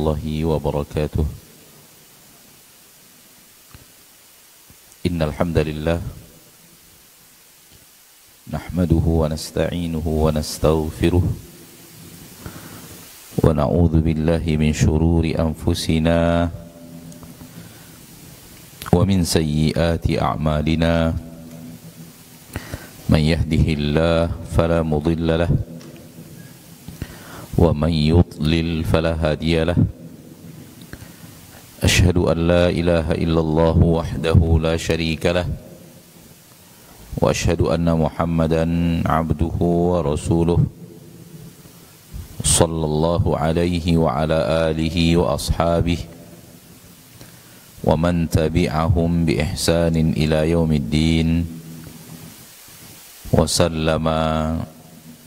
warahmatullahi wabarakatuh. Innal hamdalillah nahmaduhu wa nasta'inuhu wa nastaghfiruh wa na'udzu billahi min shururi anfusina wa min sayyiati a'malina. Man yahdihillahu fala mudilla lahu wa man yudlil fala hadiya lahu. Ashhadu an la ilaha illallah wahdahu la syarika lahu wa ashhadu anna Muhammadan abduhu wa rasuluh sallallahu alaihi wa ala alihi wa ashabihi wa man tabi'ahum bi ihsanin ila yaumiddin wa sallama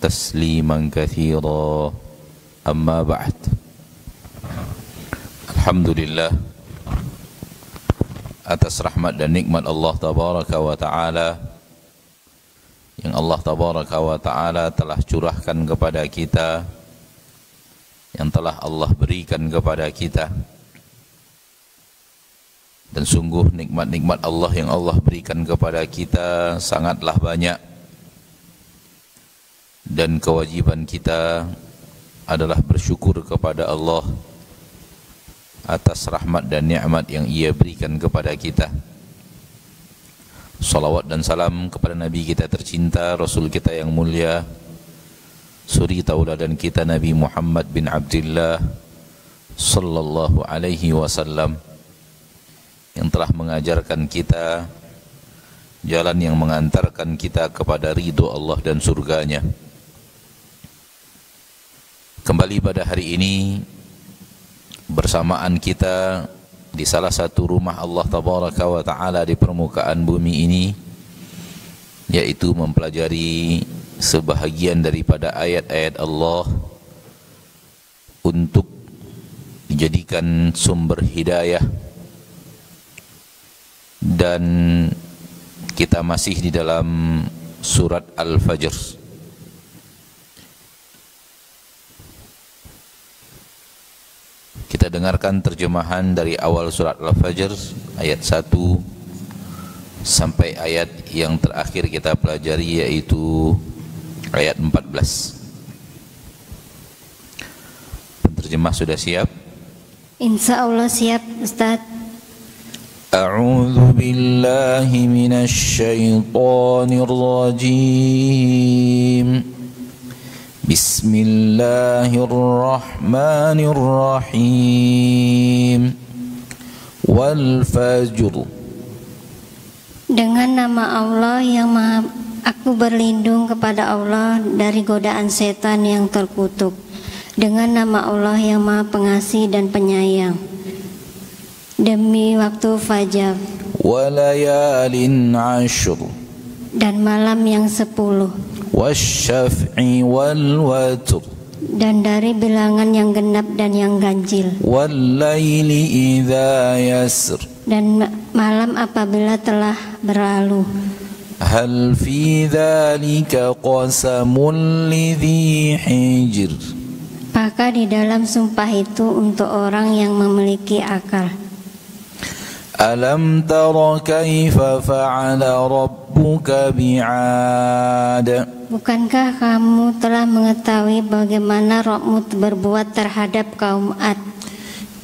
tasliman katsira. Amma ba'd. Alhamdulillah atas rahmat dan nikmat Allah tabaraka wa ta'ala yang Allah tabaraka wa ta'ala telah curahkan kepada kita, yang telah Allah berikan kepada kita. Dan sungguh nikmat-nikmat Allah yang Allah berikan kepada kita sangatlah banyak. Dan kewajiban kita adalah bersyukur kepada Allah atas rahmat dan nikmat yang Ia berikan kepada kita. Salawat dan salam kepada Nabi kita tercinta, Rasul kita yang mulia, suri tauladan kita Nabi Muhammad bin Abdullah sallallahu alaihi wasallam, yang telah mengajarkan kita jalan yang mengantarkan kita kepada ridho Allah dan surganya. Kembali pada hari ini bersamaan kita di salah satu rumah Allah tabaraka wa ta'ala di permukaan bumi ini, yaitu mempelajari sebahagian daripada ayat-ayat Allah untuk dijadikan sumber hidayah. Dan kita masih di dalam surat Al-Fajr. Kita dengarkan terjemahan dari awal surat Al-Fajr ayat 1 sampai ayat yang terakhir kita pelajari, yaitu ayat 14. Penterjemah sudah siap? Insya Allah siap, Ustaz. A'udzu billahi minasy syaithanir rajim. Bismillahirrahmanirrahim. Wal fajr. Dengan nama Allah yang Maha, aku berlindung kepada Allah dari godaan setan yang terkutuk. Dengan nama Allah yang Maha Pengasih dan Penyayang. Demi waktu fajar. Walayalin ashr. Dan malam yang 10. Wasyaf'i wal watr. Dan dari bilangan yang genap dan yang ganjil. Wallaili idza yasr. Dan malam apabila telah berlalu. Hal fi dzalika qasamul lidzi hijr. Apakah di dalam sumpah itu untuk orang yang memiliki akal? Alam tara kaifa fa'ala rabbuka bi'ad. Bukankah kamu telah mengetahui bagaimana Rabbmu berbuat terhadap kaum Ad?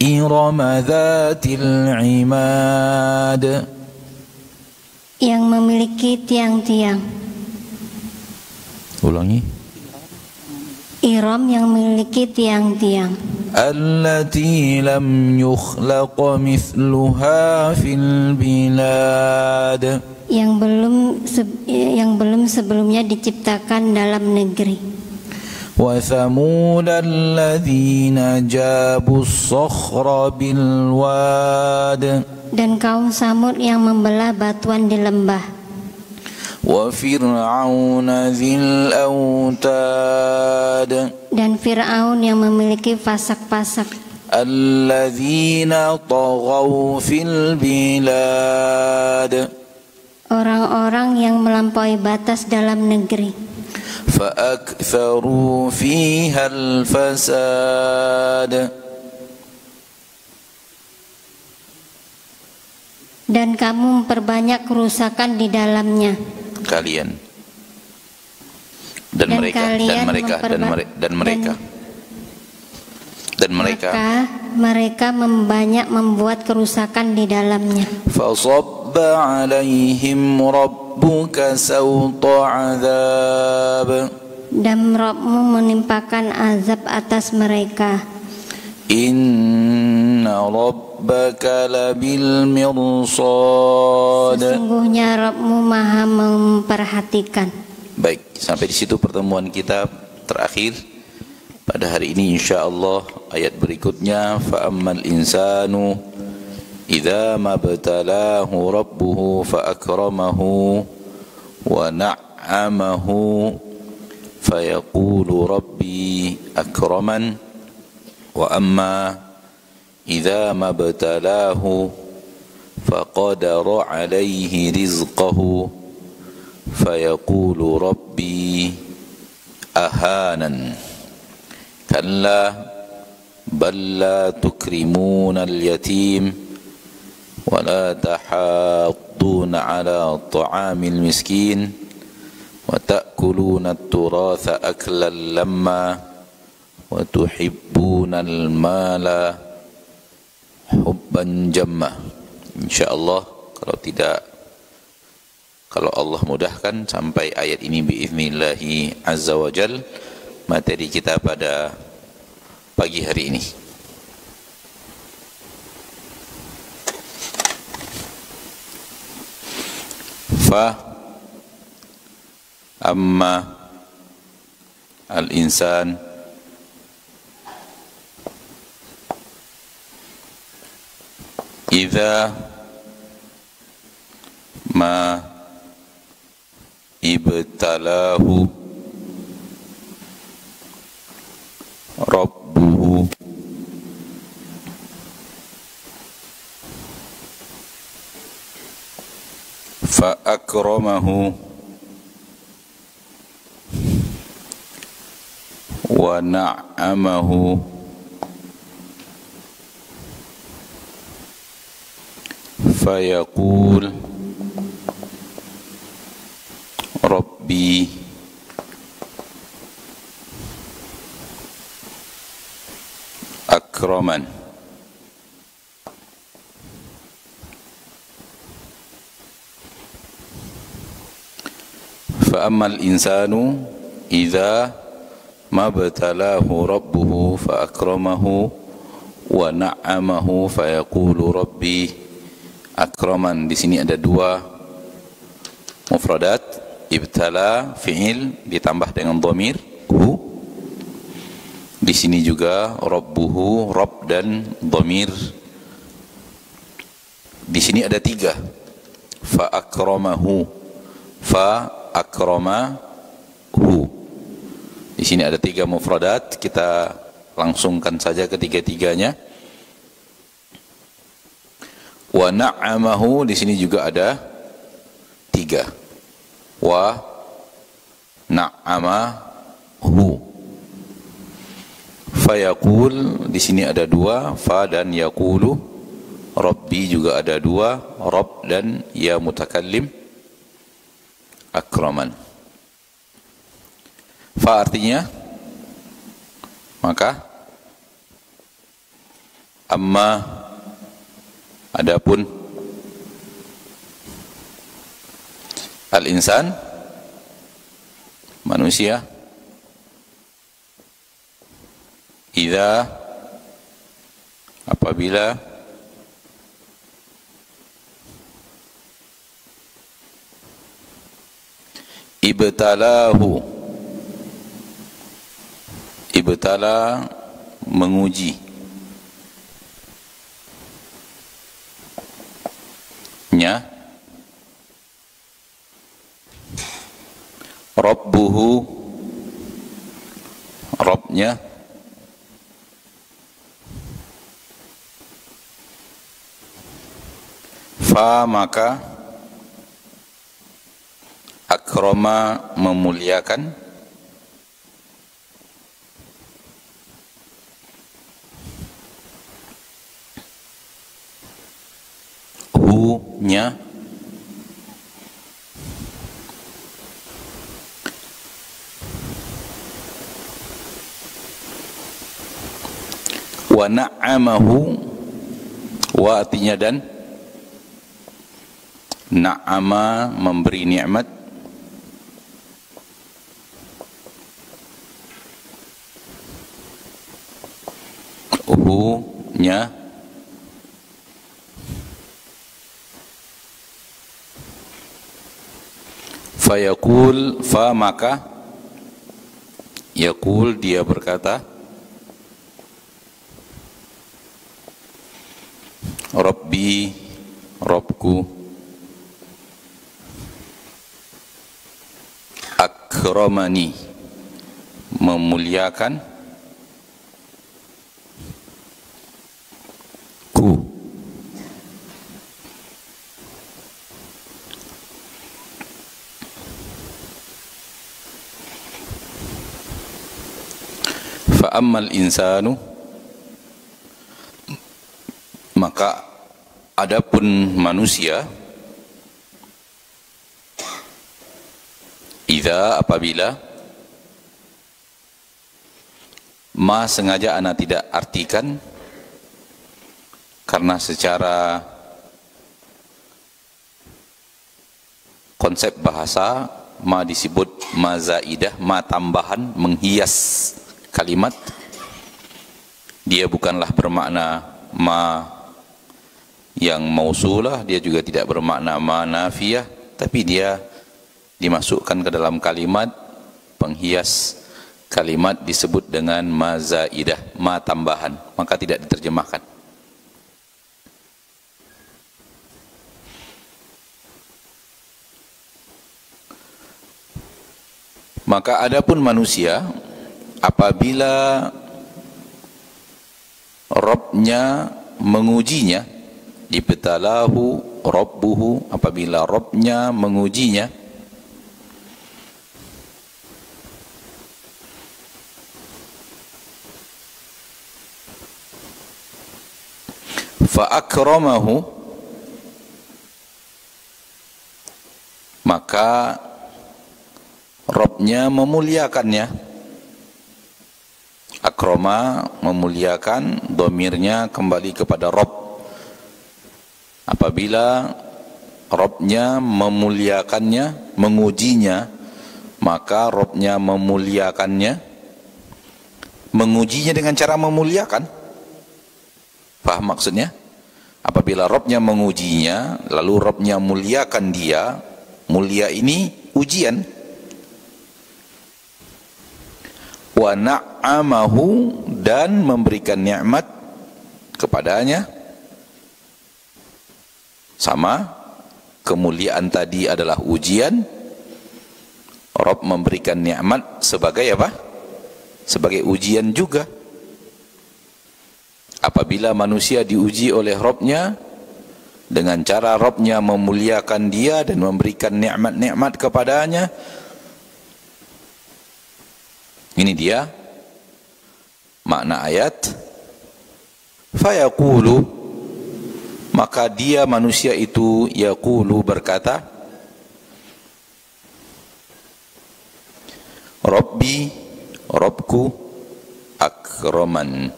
Irama dzatil imad. Yang memiliki tiang-tiang. Ulangi. Iram yang memiliki tiang-tiang. Allati lam yukhlaq mithluha fil bilad. Yang belum sebelumnya diciptakan dalam negeri. Wa thamud alladzina jabus sakhra bil wad. Dan kaum Samud yang membelah batuan di lembah. Wa fir'auna dzil autad. Dan Fir'aun yang memiliki pasak-pasak. Alladzina taghaw fil bilad. Orang-orang yang melampaui batas dalam negeri. Fa'aktharu fiha al-fasad. dan kamu memperbanyak kerusakan di dalamnya. Kalian dan mereka maka mereka membuat kerusakan di dalamnya. Fasabba 'alaihim rabbuka sawta 'adzab, dan Rabbmu menimpakan azab atas mereka. Inna rabbaka labil mirsad, sesungguhnya Rabbmu maha memperhatikan. Baik, sampai di situ pertemuan kita terakhir pada hari ini, insyaallah. Ayat berikutnya, fa ammal insanu idza mabtalahu rabbuhu fa akramahu wa na'amahu fayaqulu rabbi akraman wa amma idza mabtalahu faqadara alaihi rizqahu fayaqulu rabbi ahanan kalla bal la tukrimuna al-yatim wa la tahadduna ala ta'amil miskin wa ta'kuluna at-turatha aklan lamma wa tuhibbuna al-mala hubban jamma. Insyaallah kalau Allah mudahkan sampai ayat ini biiznillahi azza wa jal, materi kita pada pagi hari ini. Fa amma al-insan idza ma ibtalahu rabbuhu fa akramahu wa na'amahu fayaqul rabbi akraman. Fa ammal insanu idza mabtalahu rabbuhu fa akramahu wa na'amahu fayaqulu rabbi akraman. Di sini ada dua mufradat, ibtala fi'il ditambah dengan dhamir hu. Di sini juga rabbuhu, rabb dan dhamir. Di sini ada tiga, fa akramahu, fa akramahu. Di sini ada tiga mufradat, kita langsungkan saja ketiga-tiganya. Wa na'amahu, di sini juga ada tiga, wa na'amahu. Fayaqul, di sini ada dua, fa dan yaqulu. Rabbi juga ada dua, rabb dan ya mutakallim akraman. Fa artinya maka, amma adapun, al-insan manusia, idza apabila ibtalahu, ibtala menguji nya, rabbuhu rabbnya, fa maka, akrama memuliakan, hu nya, wa na'amahu, wa artinya dan, na'ama memberi nikmat, nya, fayaqul, fa maka, yaqul dia berkata, Rabbi, Rabbku, akramani, memuliakan ku. Fa ammal insanu, maka adapun manusia, idza, apabila, ma sengaja ana tidak artikan karena secara konsep bahasa ma disebut ma zaidah, ma tambahan, menghias kalimat. Dia bukanlah bermakna ma yang mausulah, dia juga tidak bermakna ma nafiyah, tapi dia dimasukkan ke dalam kalimat penghias kalimat, disebut dengan ma zaidah, ma tambahan, maka tidak diterjemahkan. Maka adapun manusia, apabila Rabbnya mengujinya, ibtalahu rabbuhu, apabila Rabbnya mengujinya, fa akramahu, maka Rabbnya memuliakannya. Akrama, memuliakan, domirnya kembali kepada Rabb. Apabila Rabbnya memuliakannya, mengujinya, maka Rabbnya memuliakannya. Mengujinya dengan cara memuliakan. Paham maksudnya? Apabila Rabbnya mengujinya, lalu Rabbnya muliakan dia, mulia ini ujian. Wa na'amahu, dan memberikan nikmat kepadanya. Sama, kemuliaan tadi adalah ujian, Rabb memberikan nikmat sebagai apa? Sebagai ujian juga. Apabila manusia diuji oleh Rabbnya dengan cara Rabbnya memuliakan dia dan memberikan nikmat-nikmat kepadanya, ini dia makna ayat. Fayaqulu, maka dia manusia itu yaqulu, berkata, Rabbi, Rabbku, akraman,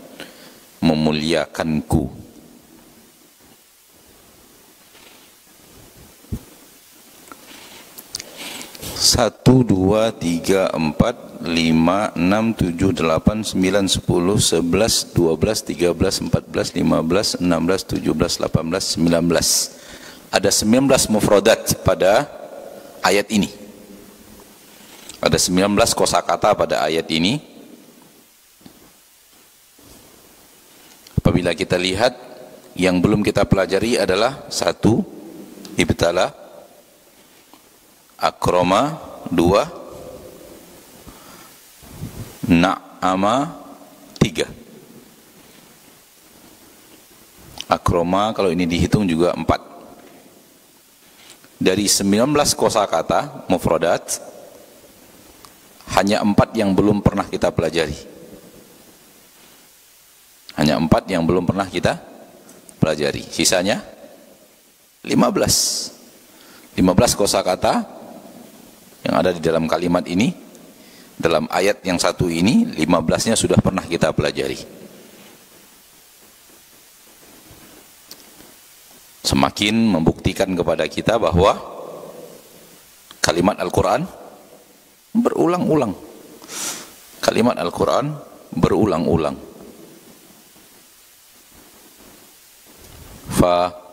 memuliakanku. 1, 2, 3, 4, 5, 6, 7, 8, 9, 10, 11, 12, 13, 14, 15, 16, 17, 18, 19. Ada 19 mufradat pada ayat ini. Ada 19 kosakata pada ayat ini. Apabila kita lihat, yang belum kita pelajari adalah 1, ibtala, akroma, 2, na'ama, 3. Akroma kalau ini dihitung juga 4. Dari 19 kosakata mufradat, hanya 4 yang belum pernah kita pelajari. Hanya 4 yang belum pernah kita pelajari. Sisanya 15 kosakata yang ada di dalam kalimat ini, dalam ayat yang satu ini, 15-nya sudah pernah kita pelajari. Semakin membuktikan kepada kita bahwa kalimat Al-Quran berulang-ulang. Kalimat Al-Quran berulang-ulang.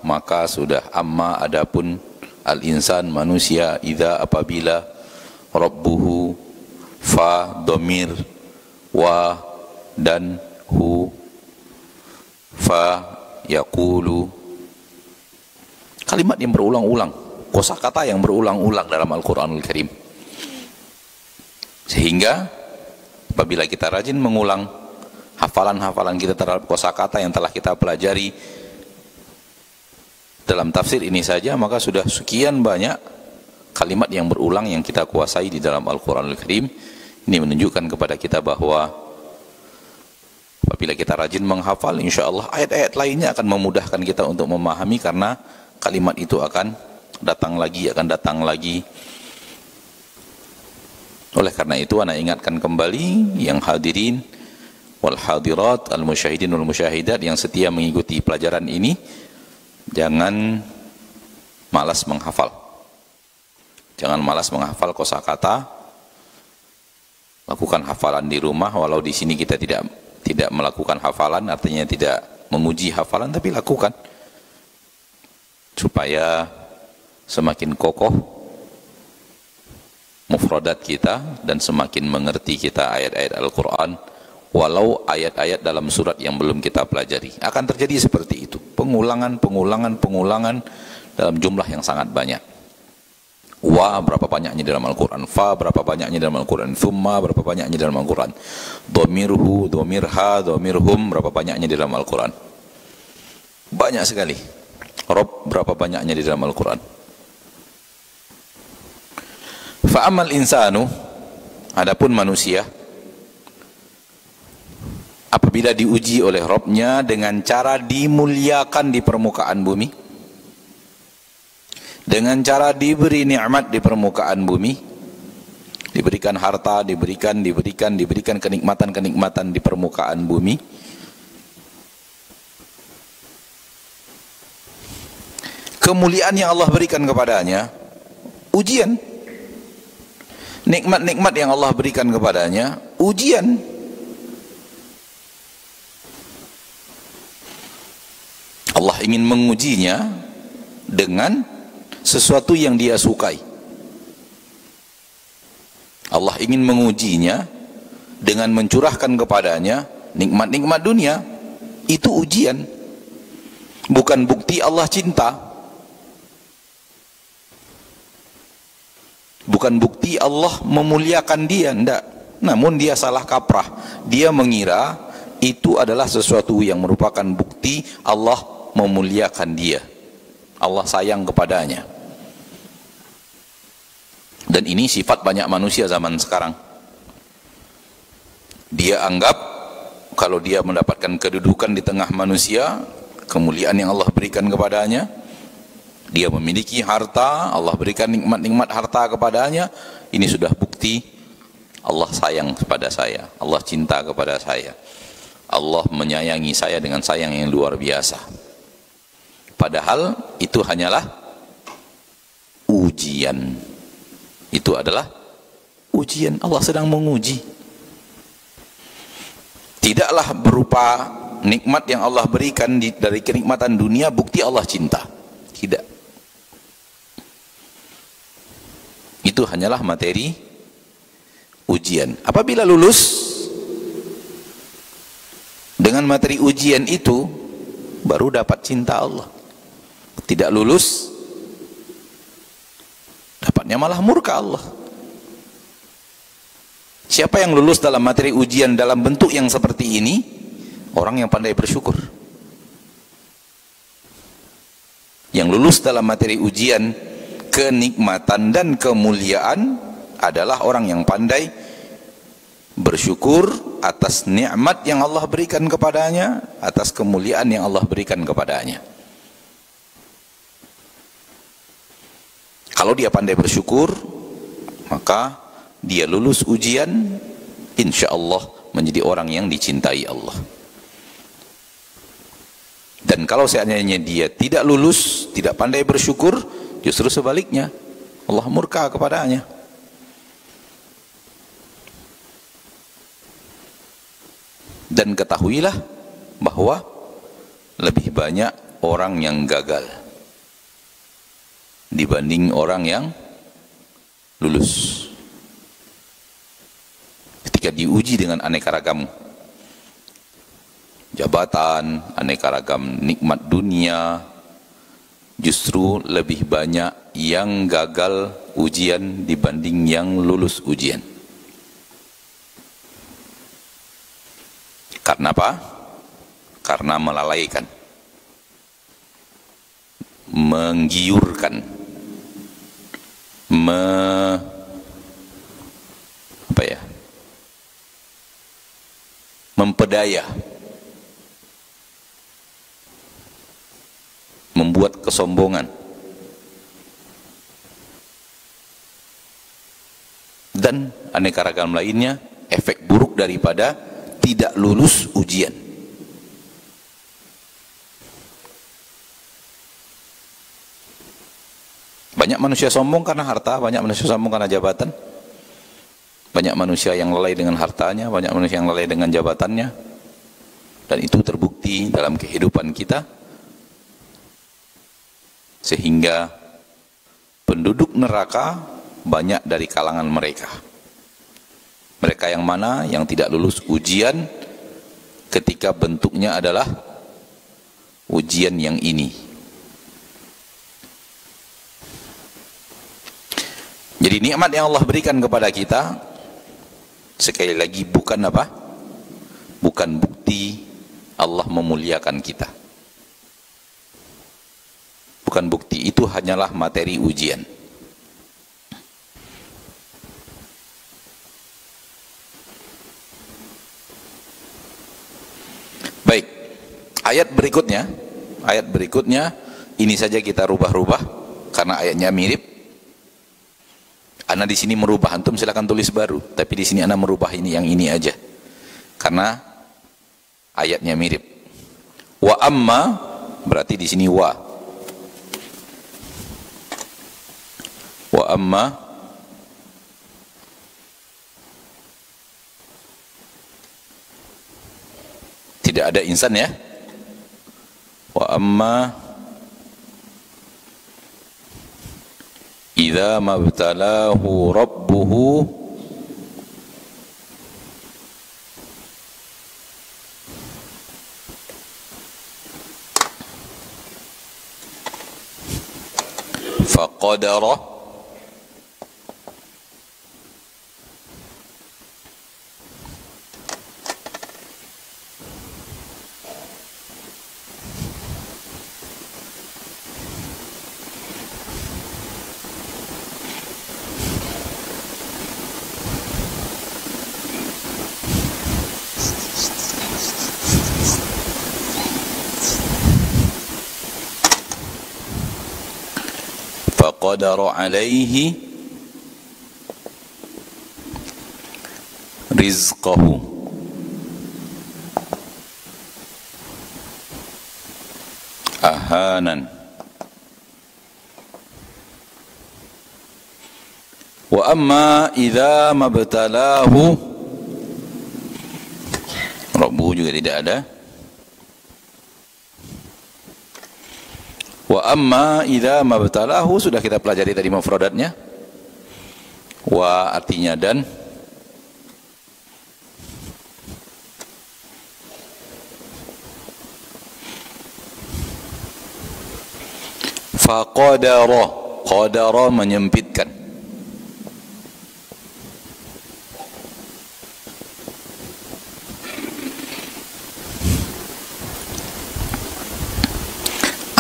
Maka sudah, amma adapun al-insan manusia, idza apabila rabbuhu, fa domir, wa dan hu, fa yaqulu. Kalimat yang berulang-ulang, kosakata yang berulang-ulang dalam Al-Quranul Karim. Sehingga apabila kita rajin mengulang hafalan-hafalan kita terhadap kosakata yang telah kita pelajari dalam tafsir ini saja, maka sudah sekian banyak kalimat yang berulang yang kita kuasai di dalam Al-Quranul Karim. Ini menunjukkan kepada kita bahwa apabila kita rajin menghafal, insya Allah ayat-ayat lainnya akan memudahkan kita untuk memahami, karena kalimat itu akan datang lagi. Oleh karena itu, ana ingatkan kembali yang hadirin wal hadirat, al musyahidin wal musyahidat yang setia mengikuti pelajaran ini, jangan malas menghafal. Jangan malas menghafal kosakata. Lakukan hafalan di rumah, walau di sini kita tidak melakukan hafalan, artinya tidak memuji hafalan, tapi lakukan supaya semakin kokoh mufradat kita dan semakin mengerti kita ayat-ayat Al-Quran, walau ayat-ayat dalam surat yang belum kita pelajari. Akan terjadi seperti itu, pengulangan dalam jumlah yang sangat banyak. Wa berapa banyaknya dalam Al-Quran, fa berapa banyaknya dalam Al-Quran, thumma berapa banyaknya dalam Al-Quran, domirhu, domirha, domirhum berapa banyaknya di dalam Al-Quran. Banyak sekali. Rob berapa banyaknya di dalam Al-Quran. Fa'amal insanu, adapun manusia, apabila diuji oleh Robnya dengan cara dimuliakan di permukaan bumi, dengan cara diberi nikmat di permukaan bumi, diberikan harta, diberikan kenikmatan-kenikmatan di permukaan bumi, kemuliaan yang Allah berikan kepadanya, ujian. Nikmat-nikmat yang Allah berikan kepadanya, ujian. Allah ingin mengujinya dengan sesuatu yang dia sukai. Allah ingin mengujinya dengan mencurahkan kepadanya nikmat-nikmat dunia. Itu ujian. Bukan bukti Allah cinta. Bukan bukti Allah memuliakan dia, tidak. Namun dia salah kaprah. Dia mengira itu adalah sesuatu yang merupakan bukti Allah memuliakan dia. Allah sayang kepadanya. Dan ini sifat banyak manusia zaman sekarang. Dia anggap kalau dia mendapatkan kedudukan di tengah manusia, kemuliaan yang Allah berikan kepadanya, dia memiliki harta, Allah berikan nikmat-nikmat harta kepadanya, ini sudah bukti Allah sayang kepada saya, Allah cinta kepada saya, Allah menyayangi saya dengan sayang yang luar biasa. Padahal itu hanyalah ujian. Itu adalah ujian. Allah sedang menguji. Tidaklah berupa nikmat yang Allah berikan dari kenikmatan dunia bukti Allah cinta. Tidak. Itu hanyalah materi ujian. Apabila lulus dengan materi ujian itu, baru dapat cinta Allah. Tidak lulus, dapatnya malah murka Allah. Siapa yang lulus dalam materi ujian dalam bentuk yang seperti ini? Orang yang pandai bersyukur. Yang lulus dalam materi ujian kenikmatan dan kemuliaan adalah orang yang pandai bersyukur atas nikmat yang Allah berikan kepadanya, atas kemuliaan yang Allah berikan kepadanya. Kalau dia pandai bersyukur, maka dia lulus ujian, insya Allah menjadi orang yang dicintai Allah. Dan kalau seandainya dia tidak lulus, tidak pandai bersyukur, justru sebaliknya, Allah murka kepadanya. Dan ketahuilah bahwa lebih banyak orang yang gagal dibanding orang yang lulus. Ketika diuji dengan aneka ragam jabatan, aneka ragam nikmat dunia, justru lebih banyak yang gagal ujian dibanding yang lulus ujian. Karena apa? Karena melalaikan, menggiurkan, mempedaya, membuat kesombongan, dan aneka ragam lainnya, efek buruk daripada tidak lulus ujian. Banyak manusia sombong karena harta, banyak manusia sombong karena jabatan, banyak manusia yang lalai dengan hartanya, banyak manusia yang lalai dengan jabatannya, dan itu terbukti dalam kehidupan kita, sehingga penduduk neraka banyak dari kalangan mereka. Mereka yang mana? Yang tidak lulus ujian ketika bentuknya adalah ujian yang ini. Jadi nikmat yang Allah berikan kepada kita, sekali lagi bukan apa? Bukan bukti Allah memuliakan kita. Bukan bukti, itu hanyalah materi ujian. Baik, ayat berikutnya ini saja kita rubah-rubah karena ayatnya mirip. Ana di sini merubah, antum silakan tulis baru, tapi di sini ana merubah ini yang ini aja karena ayatnya mirip. Wa amma berarti di sini wa amma tidak ada insan ya. Wa amma idza mabtalahu rabbuhu faqadara alaihi rizqahu ahanan wa amma idza mabtalahu rabbuhu juga tidak ada. Wa amma idza mabtalahu sudah kita pelajari tadi mufradatnya. Wa artinya dan, faqadara, qadara menyempitkan,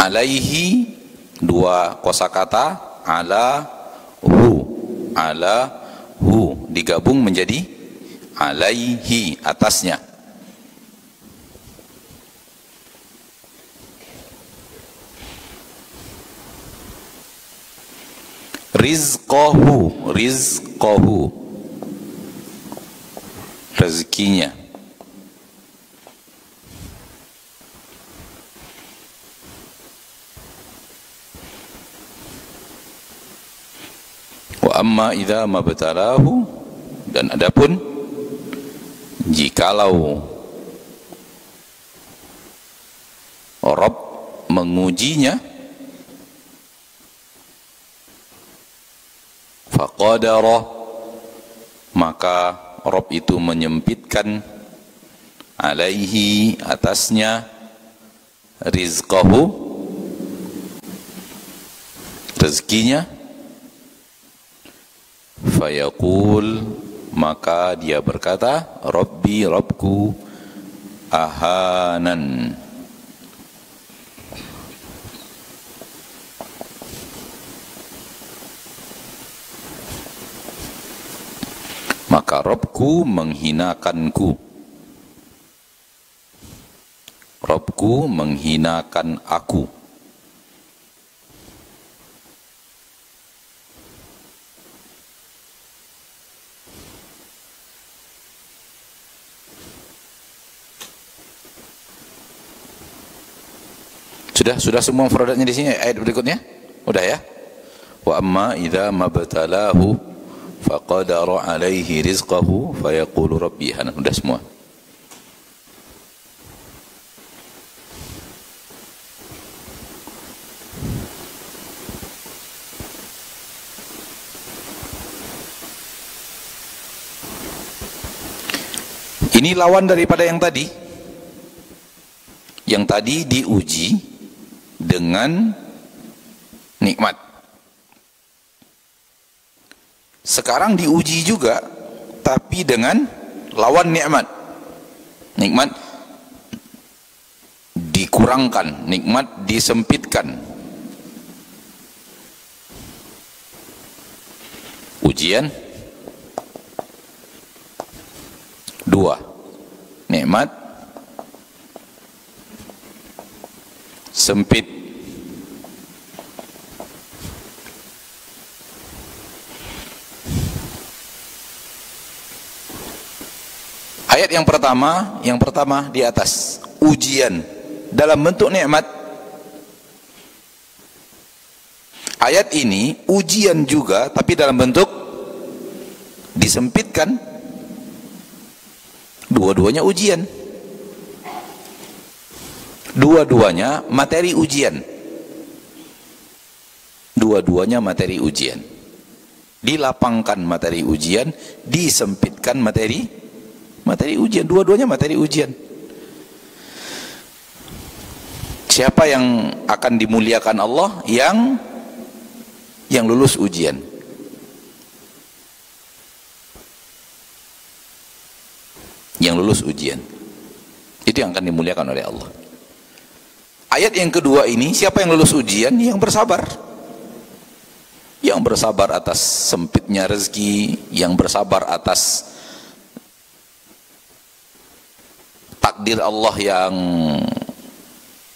alaihi dua kosakata, ala hu digabung menjadi alaihi, atasnya. Rizqahu, rizqahu, rezekinya. Wa amma idza mabtalahu, dan adapun jikalau Rabb mengujinya, faqadara, maka Rabb itu menyempitkan, alaihi, atasnya, rizqahu, rezekinya, fayaqul, maka dia berkata, Rabbi, Rabbku, ahanan, maka Rabbku menghinakanku, Rabbku menghinakan aku. Sudah semua mufradatnya di sini, ayat berikutnya? Udah ya? Wa amma idza mabtalahu faqadara alaihi rizqahu fayaqulu rabbi hanan. Udah semua. Ini lawan daripada yang tadi. Yang tadi diuji dengan nikmat. Sekarang diuji juga, tapi dengan lawan nikmat. Nikmat dikurangkan, nikmat disempitkan. Ujian dua, nikmat sempit. Ayat yang pertama di atas, ujian dalam bentuk nikmat. Ayat ini ujian juga, tapi dalam bentuk disempitkan. Dua-duanya ujian. Dua-duanya materi ujian. Dua-duanya materi ujian. Dilapangkan materi ujian, disempitkan materi ujian. Dua-duanya materi ujian. Siapa yang akan dimuliakan Allah? Yang lulus ujian. Yang lulus ujian. Itu yang akan dimuliakan oleh Allah. Ayat yang kedua ini, siapa yang lulus ujian? Yang bersabar. Yang bersabar atas sempitnya rezeki, yang bersabar atas takdir Allah yang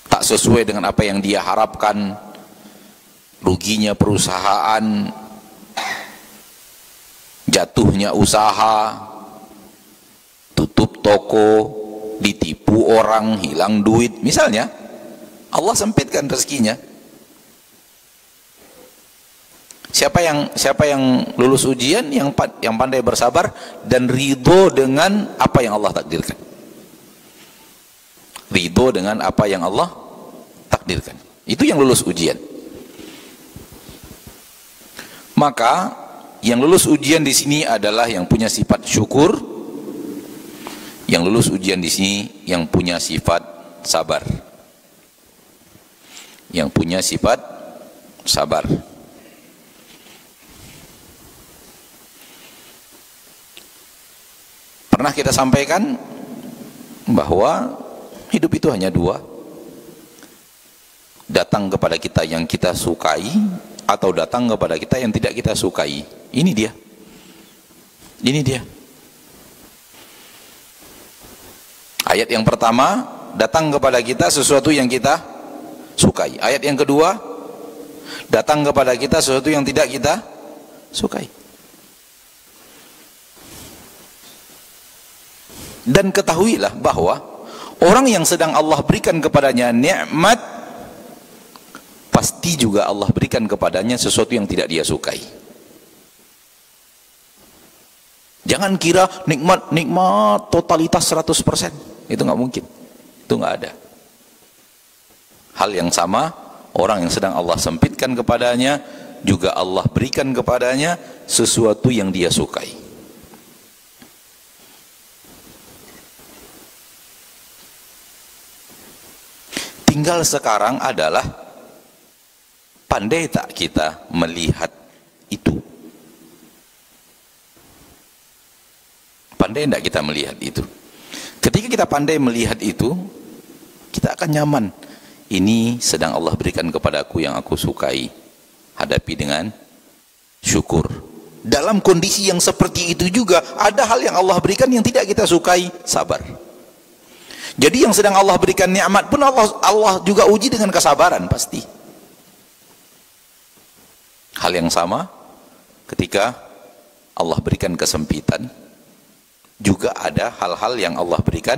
tak sesuai dengan apa yang dia harapkan, ruginya perusahaan, jatuhnya usaha, tutup toko, ditipu orang, hilang duit, misalnya. Allah sempitkan rezekinya. Siapa yang lulus ujian? Yang pandai bersabar dan ridho dengan apa yang Allah takdirkan. Ridho dengan apa yang Allah takdirkan. Itu yang lulus ujian. Maka yang lulus ujian di sini adalah yang punya sifat syukur. Yang lulus ujian di sini yang punya sifat sabar. Yang punya sifat sabar. Pernah kita sampaikan bahwa hidup itu hanya dua. Datang kepada kita yang kita sukai, atau datang kepada kita yang tidak kita sukai. Ini dia. Ini dia. Ayat yang pertama, datang kepada kita sesuatu yang kita sukai. Ayat yang kedua, datang kepada kita sesuatu yang tidak kita sukai. Dan ketahuilah bahwa orang yang sedang Allah berikan kepadanya nikmat, pasti juga Allah berikan kepadanya sesuatu yang tidak dia sukai. Jangan kira nikmat totalitas 100%. Itu nggak mungkin. Itu nggak ada. Hal yang sama, orang yang sedang Allah sempitkan kepadanya, juga Allah berikan kepadanya sesuatu yang dia sukai. Tinggal sekarang adalah pandai tak kita melihat itu? Pandai tidak kita melihat itu? Ketika kita pandai melihat itu, kita akan nyaman. Ini sedang Allah berikan kepadaku yang aku sukai. Hadapi dengan syukur. Dalam kondisi yang seperti itu juga, ada hal yang Allah berikan yang tidak kita sukai, sabar. Jadi yang sedang Allah berikan nikmat pun Allah juga uji dengan kesabaran pasti. Hal yang sama ketika Allah berikan kesempitan, juga ada hal-hal yang Allah berikan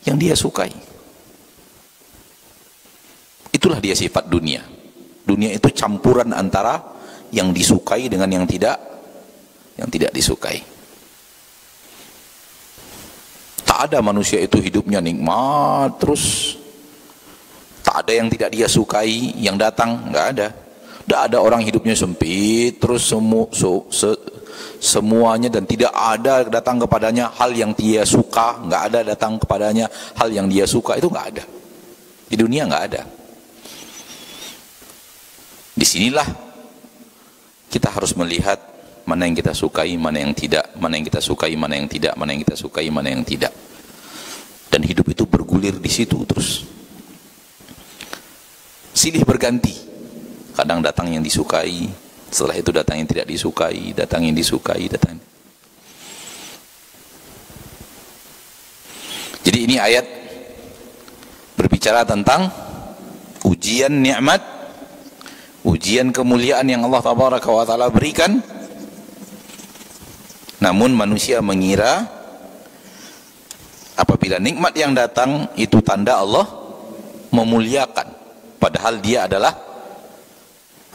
yang dia sukai. Itulah dia sifat dunia. Dunia itu campuran antara yang disukai dengan yang tidak disukai. Tak ada manusia itu hidupnya nikmat terus, tak ada yang tidak dia sukai yang datang, nggak ada. Nggak ada orang hidupnya sempit terus semuanya, dan tidak ada datang kepadanya hal yang dia suka, nggak ada datang kepadanya hal yang dia suka, itu nggak ada. Di dunia nggak ada. Disinilah kita harus melihat mana yang kita sukai, mana yang tidak, mana yang kita sukai, mana yang tidak, mana yang kita sukai, mana yang tidak. Dan hidup itu bergulir di situ terus. Silih berganti. Kadang datang yang disukai, setelah itu datang yang tidak disukai, datang yang disukai, datang. Jadi ini ayat berbicara tentang ujian nikmat, ujian kemuliaan yang Allah Tabaraka wa Ta'ala berikan. Namun manusia mengira apabila nikmat yang datang itu tanda Allah memuliakan, padahal dia adalah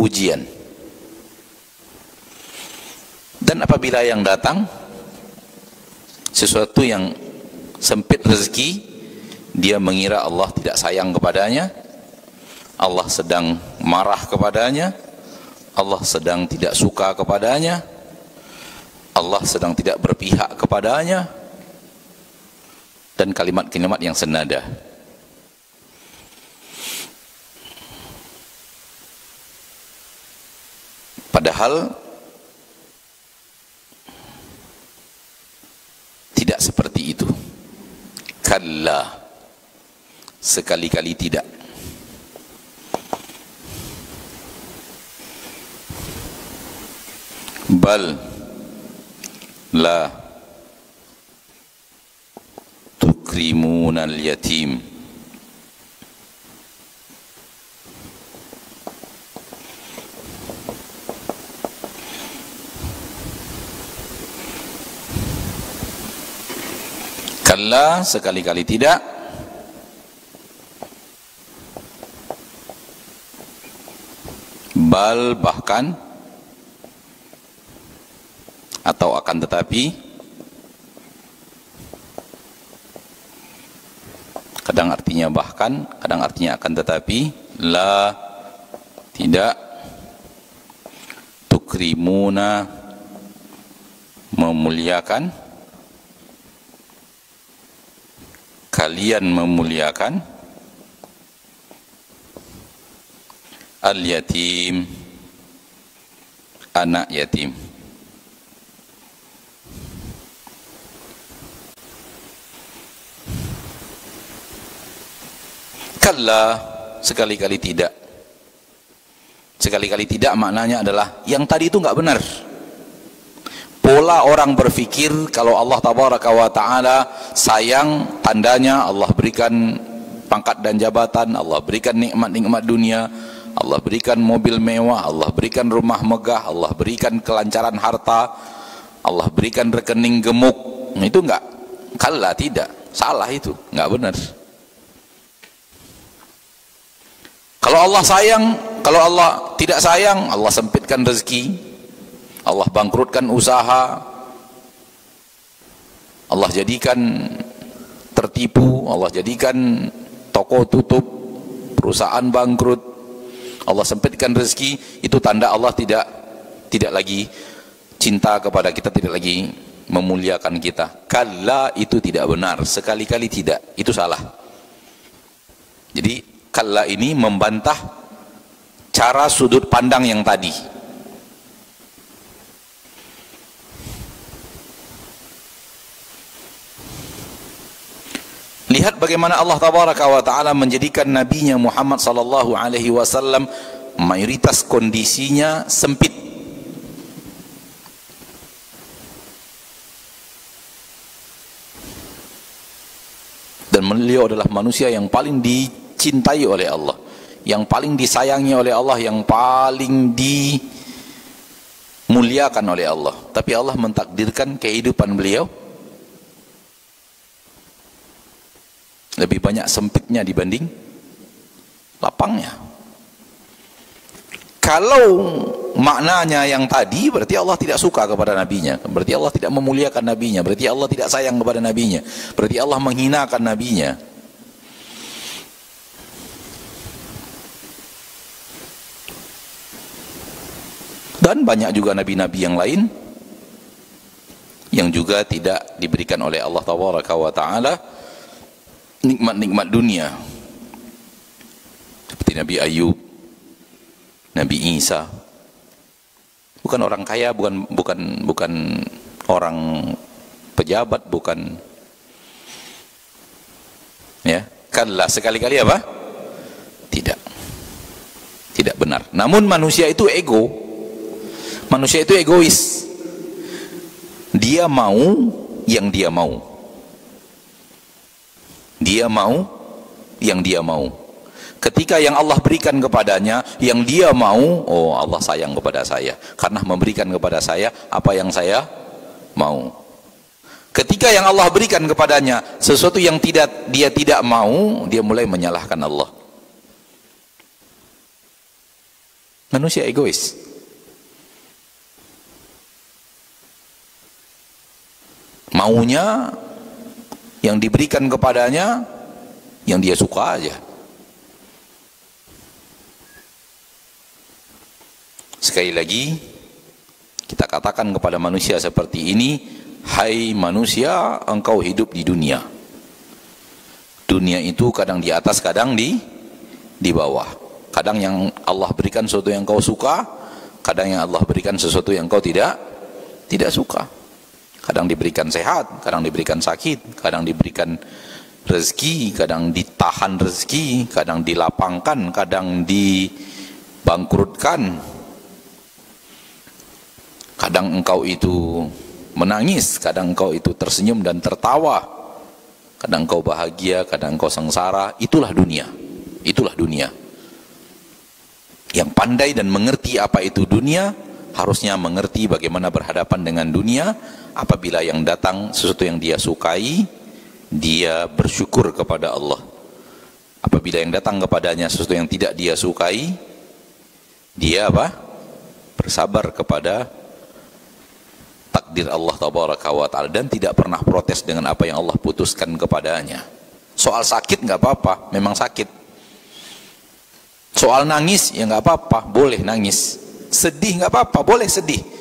ujian. Dan apabila yang datang sesuatu yang sempit rezeki, dia mengira Allah tidak sayang kepadanya, Allah sedang marah kepadanya, Allah sedang tidak suka kepadanya, Allah sedang tidak berpihak kepadanya, dan kalimat-kalimat yang senada. Padahal tidak seperti itu. Kalla, sekali-kali tidak. Bal la tukrimuna al-yatim, kalla, sekali-kali tidak. Bal, bahkan, atau akan tetapi. Kadang artinya bahkan, kadang artinya akan tetapi. La, tidak. Tukrimuna, memuliakan. Kalian memuliakan al-yatim, anak yatim. Kalla, sekali-kali tidak. Sekali-kali tidak maknanya adalah yang tadi itu nggak benar. Pola orang berpikir kalau Allah Tabaraka wa Ta'ala sayang, tandanya Allah berikan pangkat dan jabatan, Allah berikan nikmat-nikmat dunia, Allah berikan mobil mewah, Allah berikan rumah megah, Allah berikan kelancaran harta, Allah berikan rekening gemuk. Itu enggak, kalla, tidak, salah, itu enggak benar. Kalau Allah sayang, kalau Allah tidak sayang, Allah sempitkan rezeki, Allah bangkrutkan usaha, Allah jadikan tertipu, Allah jadikan toko tutup, perusahaan bangkrut, Allah sempitkan rezeki. Itu tanda Allah tidak lagi cinta kepada kita, tidak lagi memuliakan kita. Kalla, itu tidak benar, sekali-kali tidak, itu salah. Jadi kalla ini membantah cara sudut pandang yang tadi. Lihat bagaimana Allah tabaraka wa taala menjadikan nabinya Muhammad sallallahu alaihi wasallam mayoritas kondisinya sempit. Dan beliau adalah manusia yang paling dicintai oleh Allah, yang paling disayangi oleh Allah, yang paling dimuliakan oleh Allah. Tapi Allah mentakdirkan kehidupan beliau lebih banyak sempitnya dibanding lapangnya. Kalau maknanya yang tadi, berarti Allah tidak suka kepada nabinya, berarti Allah tidak memuliakan nabinya, berarti Allah tidak sayang kepada nabinya, berarti Allah menghinakan nabinya. Dan banyak juga nabi-nabi yang lain yang juga tidak diberikan oleh Allah tabaraka wa taala nikmat-nikmat dunia, seperti Nabi Ayub, Nabi Isa. Bukan orang kaya, bukan orang pejabat, bukan, ya, kalla, sekali-kali apa? Tidak benar. Namun manusia itu ego, manusia itu egois. Dia mau yang dia mau. Dia mau yang dia mau. Ketika yang Allah berikan kepadanya yang dia mau, oh Allah sayang kepada saya karena memberikan kepada saya apa yang saya mau. Ketika yang Allah berikan kepadanya sesuatu yang dia tidak mau, dia mulai menyalahkan Allah. Manusia egois. Maunya yang diberikan kepadanya yang dia suka aja. Sekali lagi kita katakan kepada manusia seperti ini, hai manusia, engkau hidup di dunia. Dunia itu kadang di atas, kadang di bawah. Kadang yang Allah berikan sesuatu yang kau suka, kadang yang Allah berikan sesuatu yang kau tidak suka. Kadang diberikan sehat, kadang diberikan sakit, kadang diberikan rezeki, kadang ditahan rezeki, kadang dilapangkan, kadang dibangkrutkan. Kadang engkau itu menangis, kadang engkau itu tersenyum dan tertawa. Kadang engkau bahagia, kadang engkau sengsara. Itulah dunia. Itulah dunia. Yang pandai dan mengerti apa itu dunia, harusnya mengerti bagaimana berhadapan dengan dunia. Apabila yang datang sesuatu yang dia sukai, dia bersyukur kepada Allah. Apabila yang datang kepadanya sesuatu yang tidak dia sukai, dia apa? Bersabar kepada takdir Allah tabaraka wa ta'ala dan tidak pernah protes dengan apa yang Allah putuskan kepadanya. Soal sakit nggak apa-apa, memang sakit. Soal nangis ya nggak apa-apa, boleh nangis. Sedih nggak apa-apa, boleh sedih.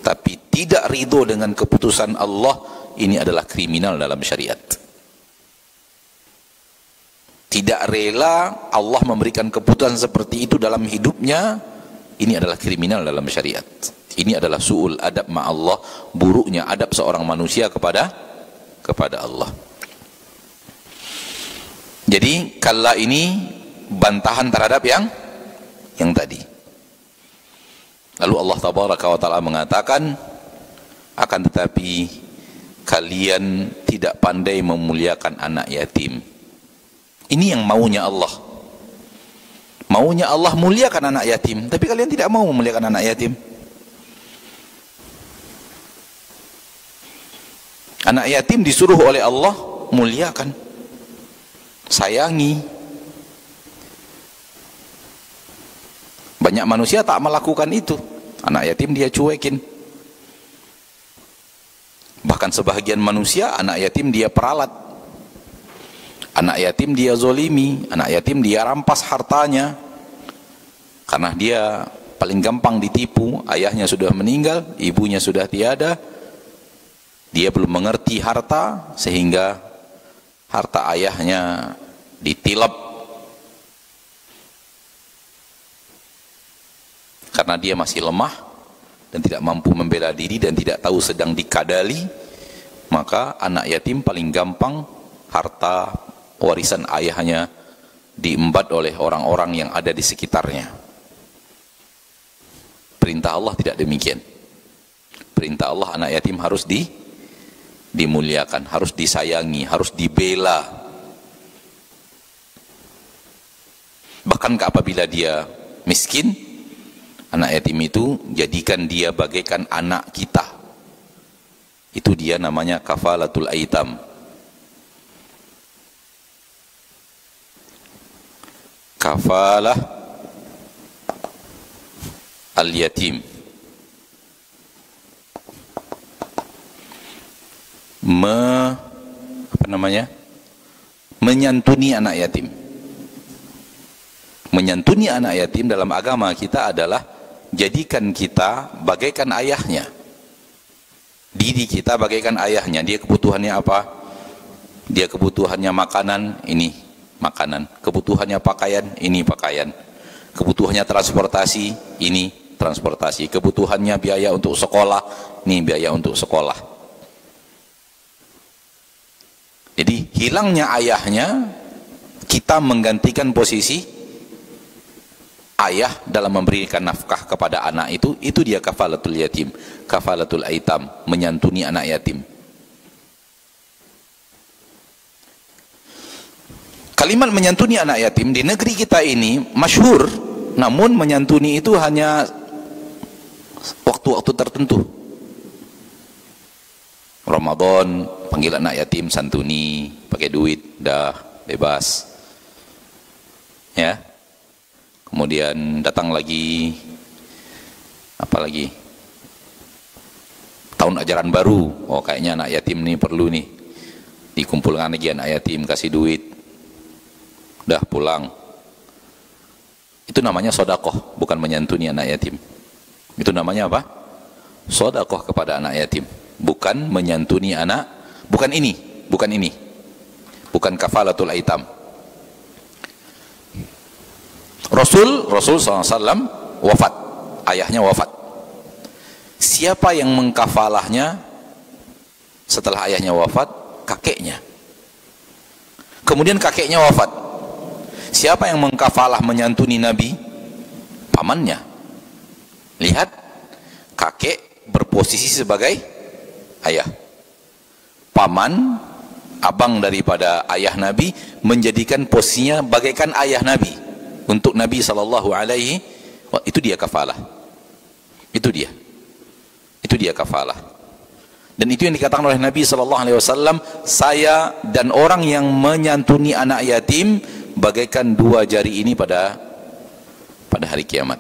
Tapi tidak ridho dengan keputusan Allah, ini adalah kriminal dalam syariat. Tidak rela Allah memberikan keputusan seperti itu dalam hidupnya, ini adalah kriminal dalam syariat. Ini adalah su'ul adab ma'allah, buruknya adab seorang manusia kepada Allah. Jadi kalla ini bantahan terhadap yang tadi. Lalu Allah tabaraka wa ta'ala mengatakan, akan tetapi kalian tidak pandai memuliakan anak yatim. Ini yang maunya Allah. Maunya Allah muliakan anak yatim, tapi kalian tidak mau memuliakan anak yatim. Anak yatim disuruh oleh Allah muliakan, sayangi. Banyak manusia tak melakukan itu. Anak yatim dia cuekin. Bahkan sebahagian manusia anak yatim dia peralat. Anak yatim dia zolimi, anak yatim dia rampas hartanya. Karena dia paling gampang ditipu, ayahnya sudah meninggal, ibunya sudah tiada. Dia belum mengerti harta, sehingga harta ayahnya ditilap. Karena dia masih lemah dan tidak mampu membela diri dan tidak tahu sedang dikadali, maka anak yatim paling gampang harta warisan ayahnya diembat oleh orang-orang yang ada di sekitarnya. Perintah Allah tidak demikian. Perintah Allah anak yatim harus dimuliakan, harus disayangi, harus dibela. Bahkan apabila dia miskin, anak yatim itu jadikan dia bagaikan anak kita. Itu dia namanya kafalatul aitam. Kafalah al-yatim. Menyantuni anak yatim. Menyantuni anak yatim dalam agama kita adalah jadikan kita bagaikan ayahnya. Didik kita bagaikan ayahnya. Dia kebutuhannya apa? Dia kebutuhannya makanan, ini makanan. Kebutuhannya pakaian, ini pakaian. Kebutuhannya transportasi, ini transportasi. Kebutuhannya biaya untuk sekolah, ini biaya untuk sekolah. Jadi hilangnya ayahnya, kita menggantikan posisi ayah dalam memberikan nafkah kepada anak itu dia kafalatul yatim, kafalatul aitam, menyantuni anak yatim. Kalimat menyantuni anak yatim di negeri kita ini masyhur, namun menyantuni itu hanya waktu-waktu tertentu. Ramadan panggil anak yatim santuni, pakai duit, dah bebas. Ya. Kemudian datang lagi apa lagi? Tahun ajaran baru. Oh, kayaknya anak yatim nih perlu nih. Dikumpulkan lagi anak yatim, kasih duit. Udah pulang. Itu namanya sodakoh, bukan menyantuni anak yatim. Itu namanya apa? Sodakoh kepada anak yatim, bukan menyantuni anak. Bukan ini, bukan kafalatul aitam. Rasul SAW wafat, ayahnya wafat. Siapa yang mengkafalahnya setelah ayahnya wafat? Kakeknya. Kemudian kakeknya wafat. Siapa yang mengkafalah menyantuni Nabi? Pamannya. Lihat, kakek berposisi sebagai ayah. Paman, abang daripada ayah Nabi, menjadikan posisinya bagaikan ayah Nabi untuk Nabi SAW. Itu dia kafalah. Itu dia kafalah. Dan itu yang dikatakan oleh Nabi SAW, saya dan orang yang menyantuni anak yatim bagaikan dua jari ini pada hari kiamat.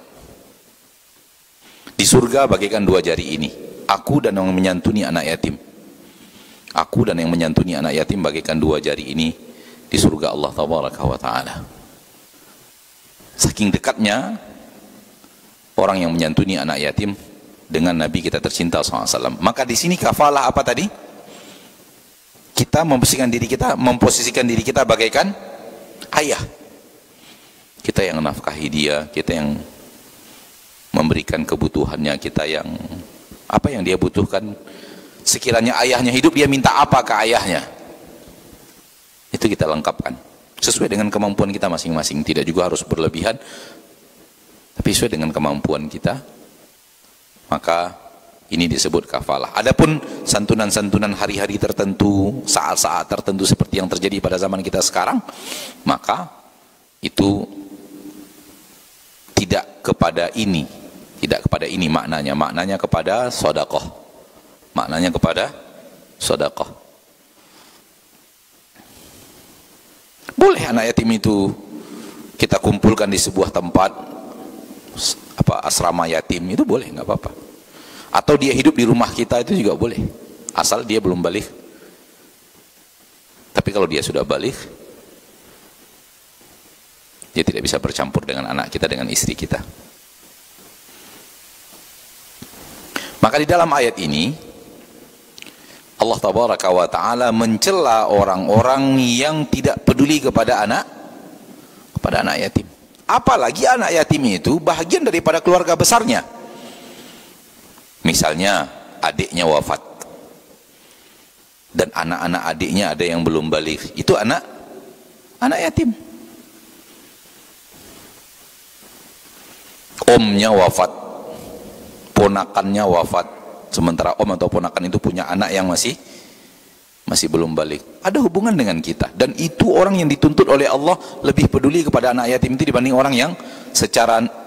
Di surga bagaikan dua jari ini. Aku dan yang menyantuni anak yatim. Aku dan yang menyantuni anak yatim bagaikan dua jari ini di surga Allah Tabaraka wa Ta'ala. Saking dekatnya orang yang menyantuni anak yatim dengan Nabi kita tercinta SAW. Maka di sini kafalah apa tadi? Kita memposisikan diri kita bagaikan ayah. Kita yang nafkahi dia, kita yang memberikan kebutuhannya, kita yang apa yang dia butuhkan. Sekiranya ayahnya hidup, dia minta apa ke ayahnya, itu kita lengkapkan sesuai dengan kemampuan kita masing-masing. Tidak juga harus berlebihan, tapi sesuai dengan kemampuan kita. Maka ini disebut kafalah. Adapun santunan-santunan hari-hari tertentu, saat-saat tertentu seperti yang terjadi pada zaman kita sekarang, maka itu kepada ini, tidak kepada ini maknanya kepada sedekah. Maknanya kepada sedekah. Boleh anak yatim itu kita kumpulkan di sebuah tempat asrama yatim, itu boleh, nggak apa-apa. Atau dia hidup di rumah kita, itu juga boleh, asal dia belum balik. Tapi kalau dia sudah balik, dia tidak bisa bercampur dengan anak kita, dengan istri kita. Maka di dalam ayat ini Allah tabaraka wa ta'ala mencela orang-orang yang tidak peduli kepada anak yatim. Apalagi anak yatim itu bahagian daripada keluarga besarnya. Misalnya adiknya wafat dan anak-anak adiknya ada yang belum balik, itu anak yatim. Omnya wafat, ponakannya wafat, sementara om atau ponakan itu punya anak yang masih belum balik, ada hubungan dengan kita. Dan itu orang yang dituntut oleh Allah lebih peduli kepada anak yatim itu dibanding orang yang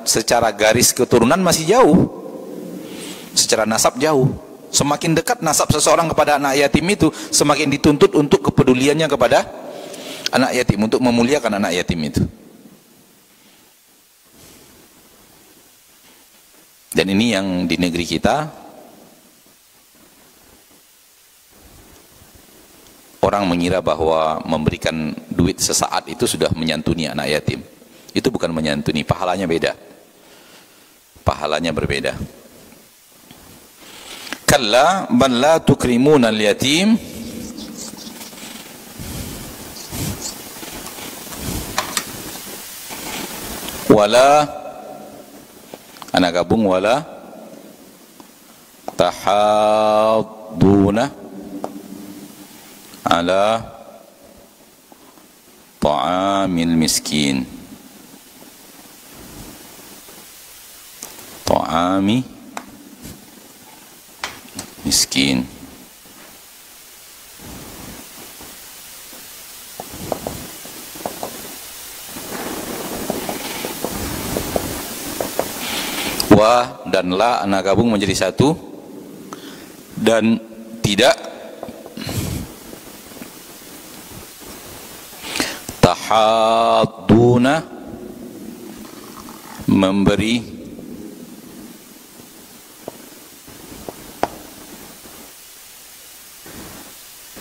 secara garis keturunan masih jauh, secara nasab jauh. Semakin dekat nasab seseorang kepada anak yatim itu, semakin dituntut untuk kepeduliannya kepada anak yatim, untuk memuliakan anak yatim itu. Dan ini yang di negeri kita, orang mengira bahwa memberikan duit sesaat itu sudah menyantuni anak yatim. Itu bukan menyantuni, pahalanya beda. Pahalanya berbeda. Kalla bal la tukrimuna al-yatim wala, anak gabung, wala tahadduna ala ta'amil miskin. Ta'ami miskin. Wa dan la anak gabung menjadi satu, dan tidak tahadduna memberi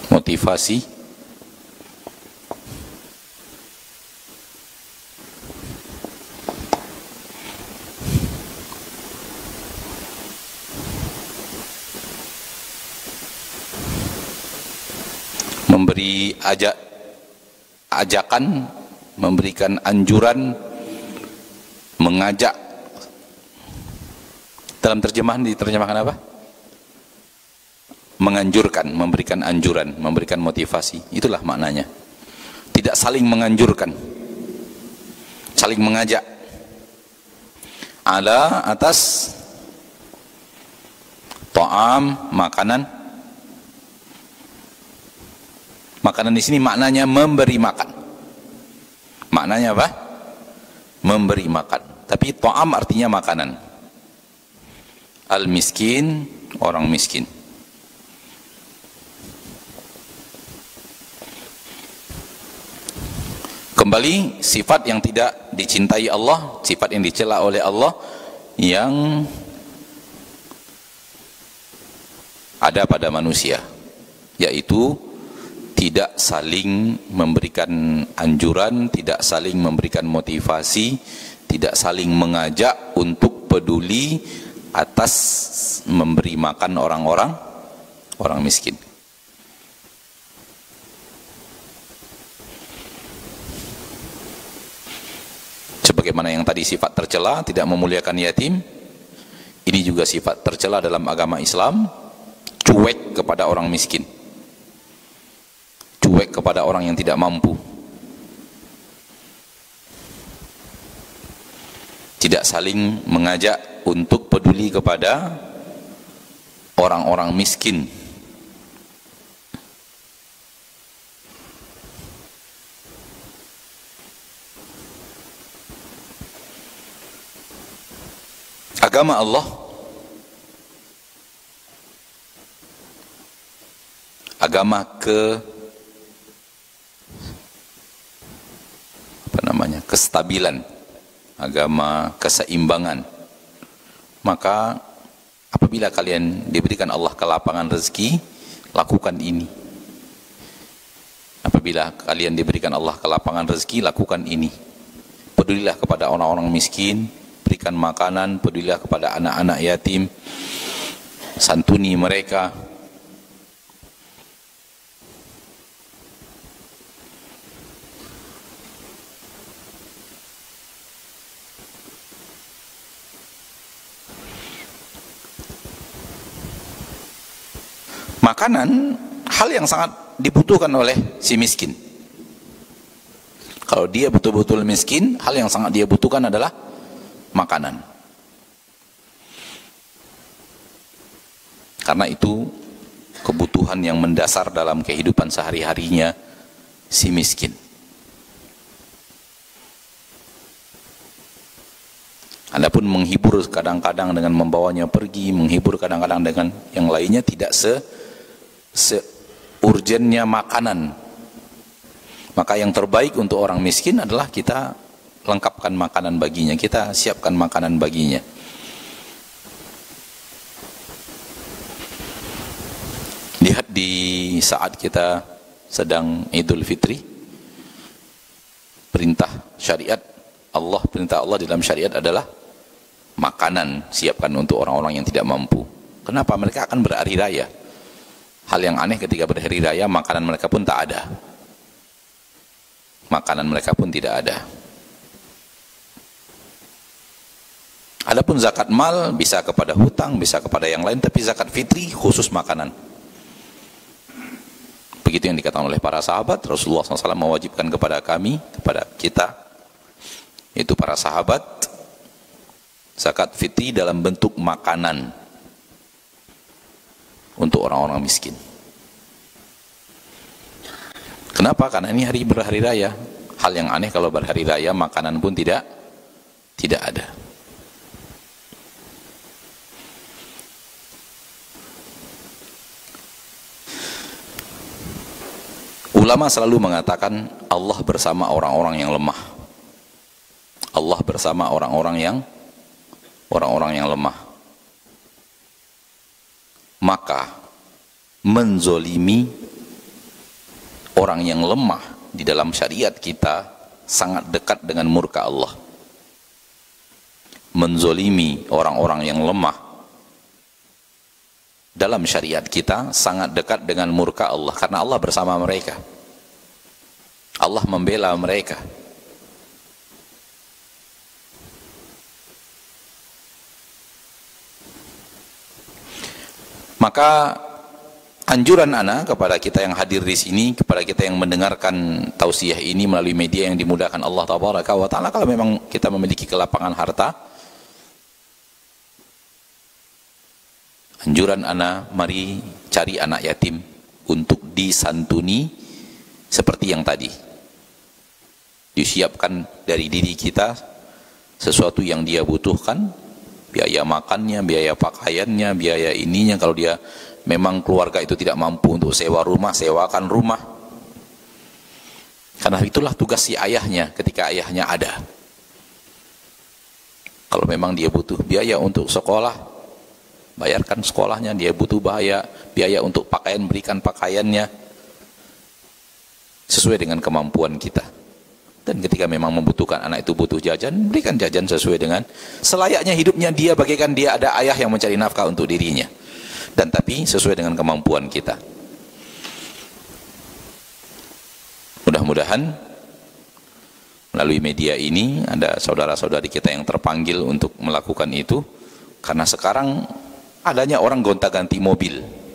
motivasi memberi ajakan, memberikan anjuran, mengajak. Dalam terjemahan diterjemahkan apa? Menganjurkan, memberikan anjuran, memberikan motivasi. Itulah maknanya. Tidak saling menganjurkan, saling mengajak. Ala, atas, ta'am, makanan. Makanan di sini maknanya memberi makan. Maknanya apa? Memberi makan. Tapi ta'am artinya makanan. Al-miskin, orang miskin. Kembali, sifat yang tidak dicintai Allah, sifat yang dicela oleh Allah, yang ada pada manusia, yaitu tidak saling memberikan anjuran, tidak saling memberikan motivasi, tidak saling mengajak untuk peduli atas memberi makan orang miskin. Sebagaimana yang tadi sifat tercela, tidak memuliakan yatim, ini juga sifat tercela dalam agama Islam, cuek kepada orang miskin, cuek kepada orang yang tidak mampu, tidak saling mengajak untuk peduli kepada orang-orang miskin. agama Allah, agama kestabilan, agama keseimbangan. Maka apabila kalian diberikan Allah kelapangan rezeki, lakukan ini. Apabila kalian diberikan Allah kelapangan rezeki, lakukan ini. Pedulilah kepada orang-orang miskin, berikan makanan, pedulilah kepada anak-anak yatim, santuni mereka. Makanan hal yang sangat dibutuhkan oleh si miskin. Kalau dia betul-betul miskin, hal yang sangat dia butuhkan adalah makanan. Karena itu kebutuhan yang mendasar dalam kehidupan sehari-harinya si miskin. Adapun menghibur kadang-kadang dengan membawanya pergi, menghibur kadang-kadang dengan yang lainnya, tidak urgennya makanan. Maka yang terbaik untuk orang miskin adalah kita lengkapkan makanan baginya, kita siapkan makanan baginya. Lihat di saat kita sedang Idul Fitri, perintah syariat Allah, perintah Allah dalam syariat adalah makanan siapkan untuk orang-orang yang tidak mampu. Kenapa? Mereka akan berhari raya. Hal yang aneh ketika berhari raya, makanan mereka pun tak ada. Makanan mereka pun tidak ada. Adapun zakat mal bisa kepada hutang, bisa kepada yang lain, tapi zakat fitri khusus makanan. Begitu yang dikatakan oleh para sahabat. Rasulullah SAW mewajibkan kepada kami, kepada kita, itu para sahabat, zakat fitri dalam bentuk makanan untuk orang-orang miskin. Kenapa? Karena ini hari berhari raya. Hal yang aneh kalau berhari raya makanan pun tidak ada. Ulama selalu mengatakan Allah bersama orang-orang yang lemah. Allah bersama orang-orang yang lemah. Maka menzolimi orang yang lemah di dalam syariat kita sangat dekat dengan murka Allah. Menzolimi orang-orang yang lemah dalam syariat kita sangat dekat dengan murka Allah, karena Allah bersama mereka. Allah membela mereka. Maka anjuran ana kepada kita yang hadir di sini, kepada kita yang mendengarkan tausiah ini melalui media yang dimudahkan Allah Tabaraka wa Ta'ala, kalau memang kita memiliki kelapangan harta, anjuran ana, mari cari anak yatim untuk disantuni seperti yang tadi. Disiapkan dari diri kita sesuatu yang dia butuhkan, biaya makannya, biaya pakaiannya, biaya ininya. Kalau dia memang keluarga itu tidak mampu untuk sewa rumah, sewakan rumah. Karena itulah tugas si ayahnya ketika ayahnya ada. Kalau memang dia butuh biaya untuk sekolah, bayarkan sekolahnya. Dia butuh biaya untuk pakaian, berikan pakaiannya sesuai dengan kemampuan kita. Dan ketika memang membutuhkan, anak itu butuh jajan, berikan jajan sesuai dengan selayaknya hidupnya dia, bagaikan dia ada ayah yang mencari nafkah untuk dirinya. Dan tapi sesuai dengan kemampuan kita. Mudah-mudahan melalui media ini ada saudara-saudari kita yang terpanggil untuk melakukan itu. Karena sekarang adanya orang gonta-ganti mobil.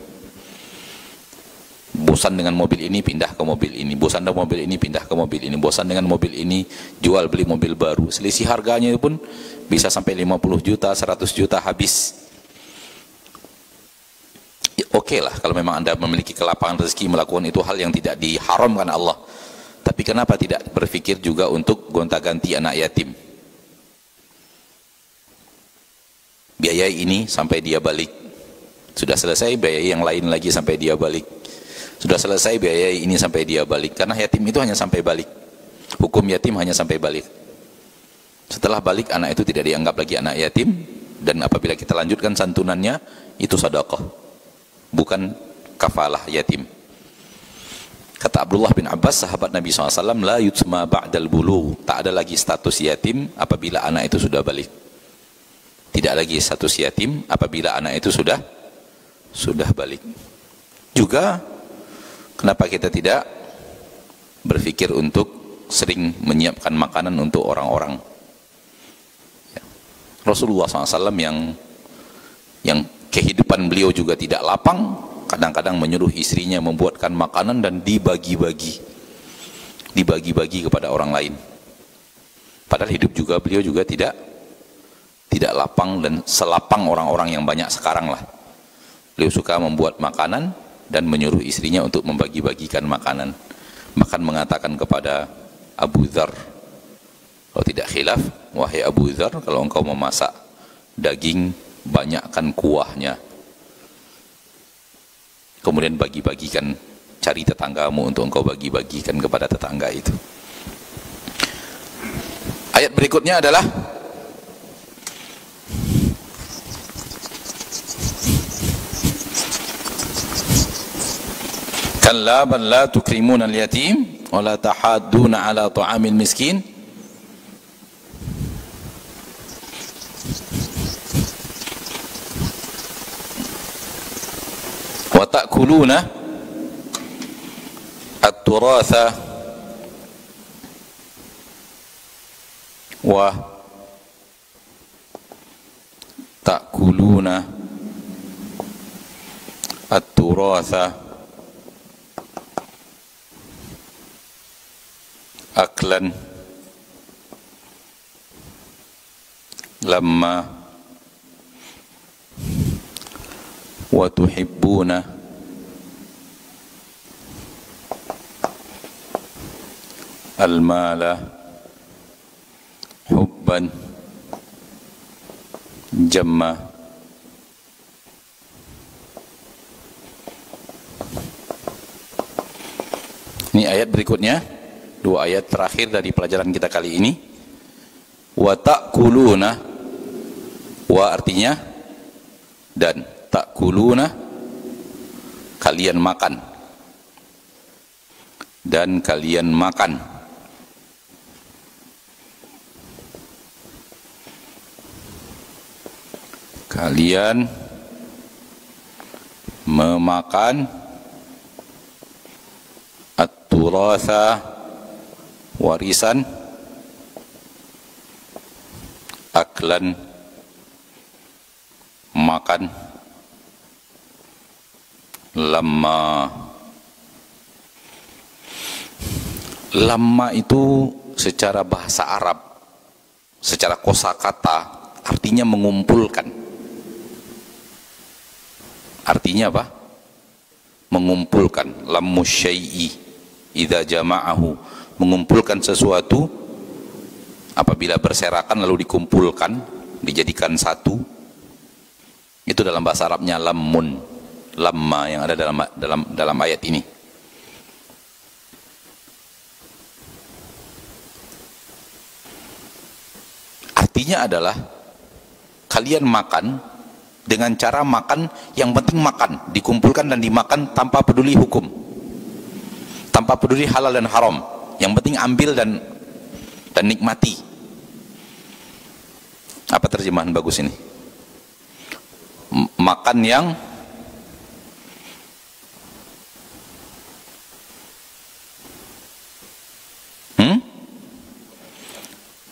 Bosan dengan mobil ini pindah ke mobil ini, bosan dengan mobil ini pindah ke mobil ini, bosan dengan mobil ini jual beli mobil baru. Selisih harganya pun bisa sampai 50 juta, 100 juta habis. Ya, oke lah kalau memang Anda memiliki kelapangan rezeki melakukan itu, hal yang tidak diharamkan Allah. Tapi kenapa tidak berpikir juga untuk gonta-ganti anak yatim? biayai ini sampai dia balik. Sudah selesai, biayai yang lain lagi sampai dia balik. Sudah selesai, biayai ini sampai dia balik. Karena yatim itu hanya sampai balik. Hukum yatim hanya sampai balik. Setelah balik, anak itu tidak dianggap lagi anak yatim. Dan apabila kita lanjutkan santunannya, itu sedekah, bukan kafalah yatim. Kata Abdullah bin Abbas, sahabat Nabi SAW, la yutma ba'dal bulugh, tak ada lagi status yatim apabila anak itu sudah balik. Tidak lagi status yatim apabila anak itu sudah balik. Juga kenapa kita tidak berpikir untuk sering menyiapkan makanan untuk orang-orang? Rasulullah SAW yang kehidupan beliau juga tidak lapang, kadang-kadang menyuruh istrinya membuatkan makanan dan dibagi-bagi kepada orang lain. Padahal hidup juga beliau juga tidak lapang dan selapang orang-orang yang banyak sekarang lah. Beliau suka membuat makanan dan menyuruh istrinya untuk membagi-bagikan makanan. Bahkan mengatakan kepada Abu Dzar, kalau tidak khilaf, wahai Abu Dzar, kalau engkau memasak daging, banyakkan kuahnya. Kemudian bagi-bagikan, cari tetanggamu untuk engkau bagi-bagikan kepada tetangga itu. Ayat berikutnya adalah kalla bal la tukrimuna al-yatim wa la tahadduna ala ta'amil miskin wa ta'kuluna at-turatha wa ta'kuluna at-turatha aklan lamma wa tuhibbuna al-mala hubban jamma. Ini ayat berikutnya, dua ayat terakhir dari pelajaran kita kali ini. Wa ta'kuluna, wa artinya dan, ta'kuluna kalian makan, dan kalian makan. Kalian memakan at-turatha, warisan, aklan, makan, lamma. Lamma itu secara bahasa Arab, secara kosakata, artinya mengumpulkan. Artinya apa? Mengumpulkan. Lammu syai'i idza jama'ahu, mengumpulkan sesuatu apabila berserakan lalu dikumpulkan, dijadikan satu. Itu dalam bahasa Arabnya lammun, lamma yang ada dalam ayat ini. Artinya adalah kalian makan dengan cara makan yang penting makan, dikumpulkan dan dimakan tanpa peduli hukum, tanpa peduli halal dan haram, yang penting ambil dan nikmati. Apa terjemahan bagus ini? Makan yang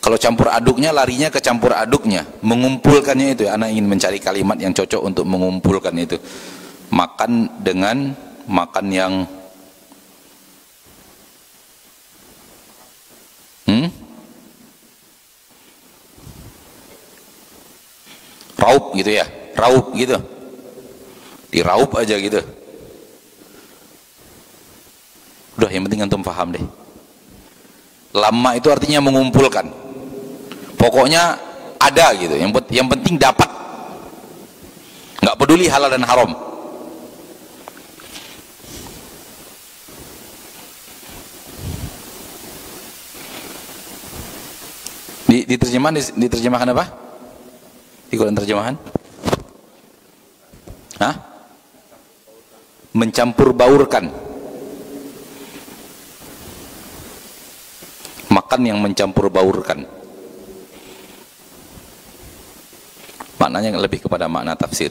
kalau campur aduknya, larinya ke campur aduknya, mengumpulkannya itu. Anak ingin mencari kalimat yang cocok untuk mengumpulkan itu. Makan dengan makan yang raup gitu ya, raup gitu, diraup aja gitu. Udah, yang penting antum paham deh. Lama itu artinya mengumpulkan. Pokoknya ada gitu, yang penting dapat, nggak peduli halal dan haram. Diterjemahkan apa? Di Quran terjemahan? Hah? Mencampur baurkan. Makan yang mencampur baurkan. Maknanya lebih kepada makna tafsir.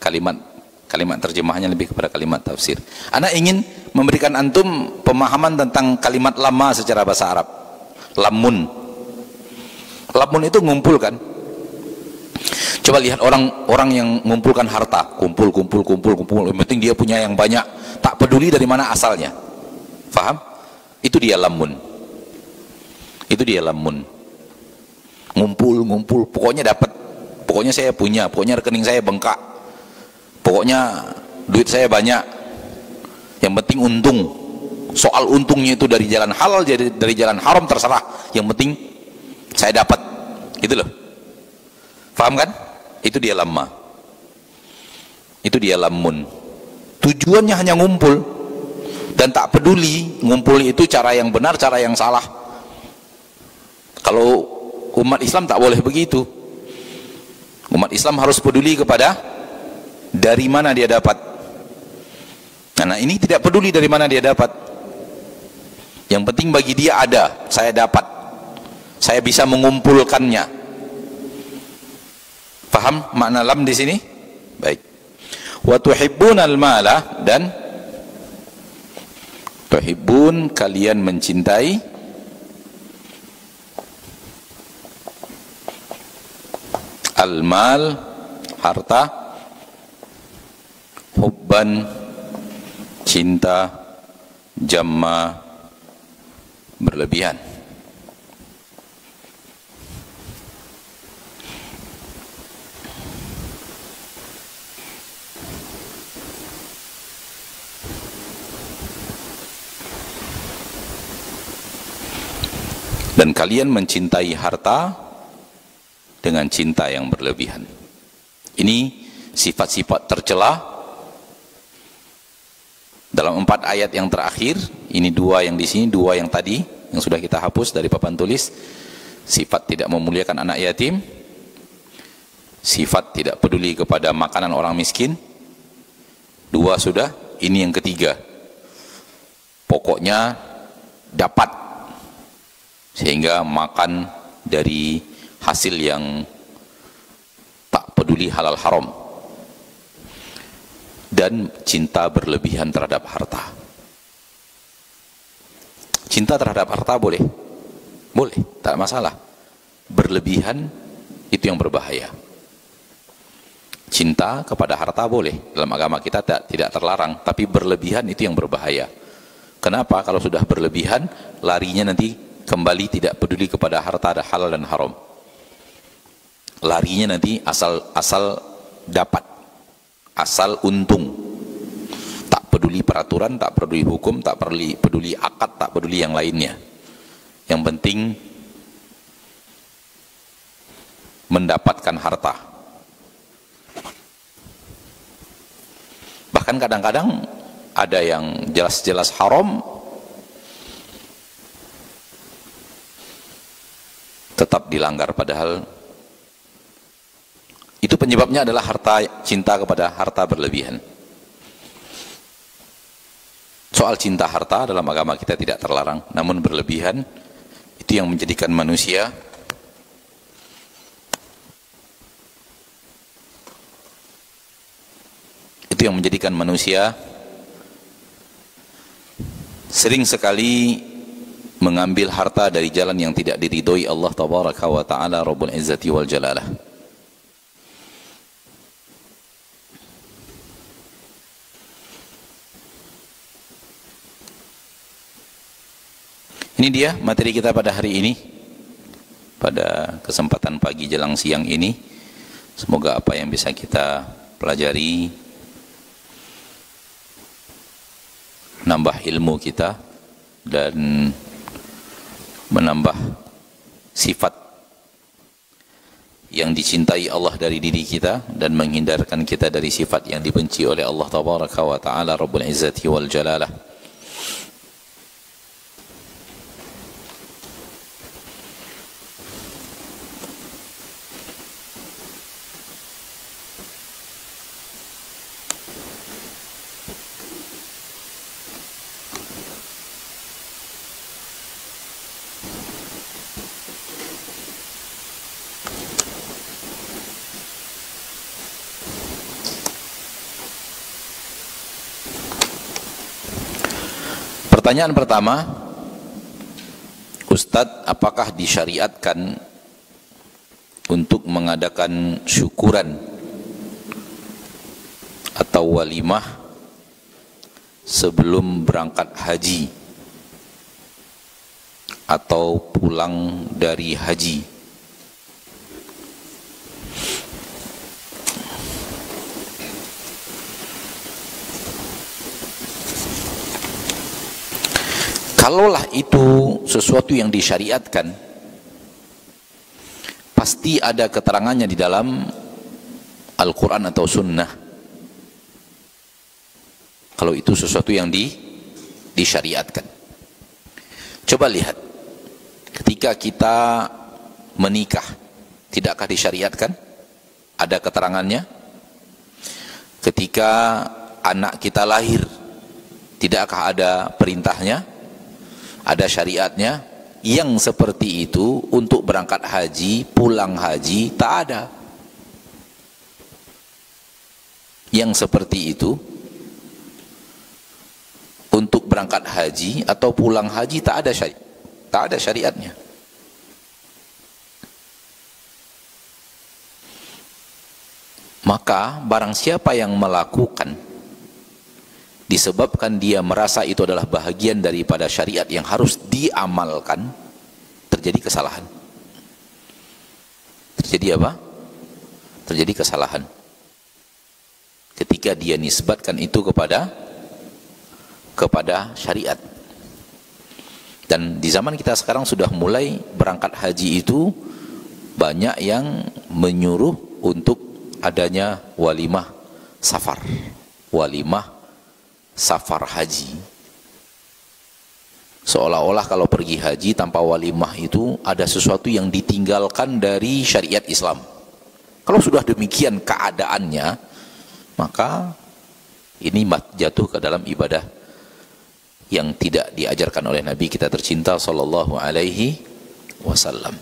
Kalimat terjemahannya lebih kepada kalimat tafsir. Ana ingin memberikan antum pemahaman tentang kalimat lama secara bahasa Arab. Lamun. Lamun itu ngumpulkan. Coba lihat orang yang mengumpulkan harta, kumpul. Yang penting dia punya yang banyak, tak peduli dari mana asalnya. Faham? Itu dia lamun. Itu dia lamun. Ngumpul, pokoknya dapat. Pokoknya saya punya, pokoknya rekening saya bengkak. Pokoknya duit saya banyak. Yang penting untung. Soal untungnya itu dari jalan halal, dari jalan haram terserah. Yang penting saya dapat. Gitu loh. Paham kan? Itu dia lama. Itu dia lamun. Tujuannya hanya ngumpul dan tak peduli ngumpul itu cara yang benar, cara yang salah. Kalau umat Islam tak boleh begitu. Umat Islam harus peduli kepada dari mana dia dapat. Nah, ini tidak peduli dari mana dia dapat. Yang penting bagi dia ada, saya dapat. Saya bisa mengumpulkannya. Paham makna lam di sini? Baik. Wa tuhibbunal mala, dan tuhibbun, kalian mencintai al-mal, harta, hubban, cinta, jamma, berlebihan. Dan kalian mencintai harta dengan cinta yang berlebihan. Ini sifat-sifat tercela dalam 4 ayat yang terakhir. Ini 2 yang di sini, 2 yang tadi yang sudah kita hapus dari papan tulis. Sifat tidak memuliakan anak yatim, sifat tidak peduli kepada makanan orang miskin. 2 sudah, ini yang ketiga. Pokoknya dapat, sehingga makan dari hasil yang tak peduli halal haram, dan cinta berlebihan terhadap harta. Cinta terhadap harta boleh, tak masalah. Berlebihan itu yang berbahaya. Cinta kepada harta boleh, dalam agama kita tidak terlarang, tapi berlebihan itu yang berbahaya. Kenapa? Kalau sudah berlebihan, larinya nanti kembali tidak peduli kepada harta halal dan haram. Larinya nanti asal dapat, asal untung. Tak peduli peraturan, tak peduli hukum, tak peduli akad, tak peduli yang lainnya. Yang penting mendapatkan harta. Bahkan kadang-kadang ada yang jelas-jelas haram tetap dilanggar, padahal itu penyebabnya adalah cinta kepada harta berlebihan. Soal cinta harta dalam agama kita tidak terlarang, namun berlebihan itu yang menjadikan manusia sering sekali mengambil harta dari jalan yang tidak diridhoi Allah tabaraka wa ta'ala Rabbul Izzati wal Jalalah. Ini dia materi kita pada hari ini, pada kesempatan pagi jelang siang ini. Semoga apa yang bisa kita pelajari nambah ilmu kita dan menambah sifat yang dicintai Allah dari diri kita dan menghindarkan kita dari sifat yang dibenci oleh Allah Tabaraka wa Ta'ala Rabbul Izzati wal Jalalah. Pertanyaan pertama, Ustadz, apakah disyariatkan untuk mengadakan syukuran atau walimah sebelum berangkat haji atau pulang dari haji? Kalaulah itu sesuatu yang disyariatkan, pasti ada keterangannya di dalam Al-Quran atau Sunnah. Kalau itu sesuatu yang disyariatkan. Coba lihat, ketika kita menikah, tidakkah disyariatkan? Ada keterangannya. Ketika anak kita lahir, tidakkah ada perintahnya? Ada syariatnya? Yang seperti itu untuk berangkat haji, pulang haji, tak ada. Yang seperti itu untuk berangkat haji atau pulang haji tak ada syariatnya. Maka barang siapa yang melakukan disebabkan dia merasa itu adalah bahagian daripada syariat yang harus diamalkan, terjadi kesalahan. Terjadi apa? Terjadi kesalahan. Ketika dia nisbatkan itu kepada syariat. Dan di zaman kita sekarang sudah mulai berangkat haji itu banyak yang menyuruh untuk adanya walimah safar. Walimah safar haji. Seolah-olah kalau pergi haji tanpa walimah itu ada sesuatu yang ditinggalkan dari syariat Islam. Kalau sudah demikian keadaannya, maka ini jatuh ke dalam ibadah yang tidak diajarkan oleh Nabi kita tercinta sallallahu alaihi wasallam.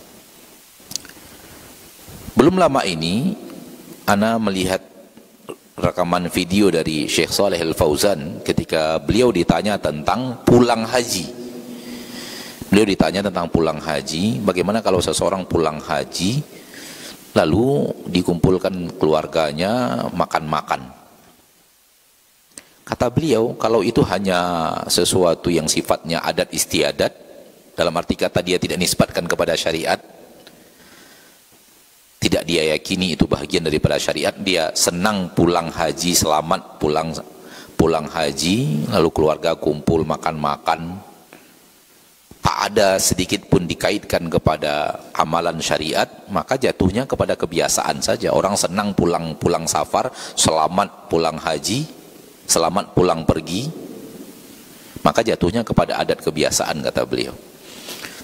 Belum lama ini ana melihat rekaman video dari Syekh Saleh Al-Fauzan ketika beliau ditanya tentang pulang haji. Beliau ditanya tentang pulang haji, bagaimana kalau seseorang pulang haji lalu dikumpulkan keluarganya makan-makan. Kata beliau, kalau itu hanya sesuatu yang sifatnya adat istiadat, dalam arti kata dia tidak nisbatkan kepada syariat, tidak dia yakini itu bahagian daripada syariat, dia senang pulang haji, selamat pulang haji, lalu keluarga kumpul makan-makan, tak ada sedikit pun dikaitkan kepada amalan syariat, maka jatuhnya kepada kebiasaan saja. Orang senang pulang safar, selamat pulang haji, selamat pulang pergi, maka jatuhnya kepada adat kebiasaan, kata beliau.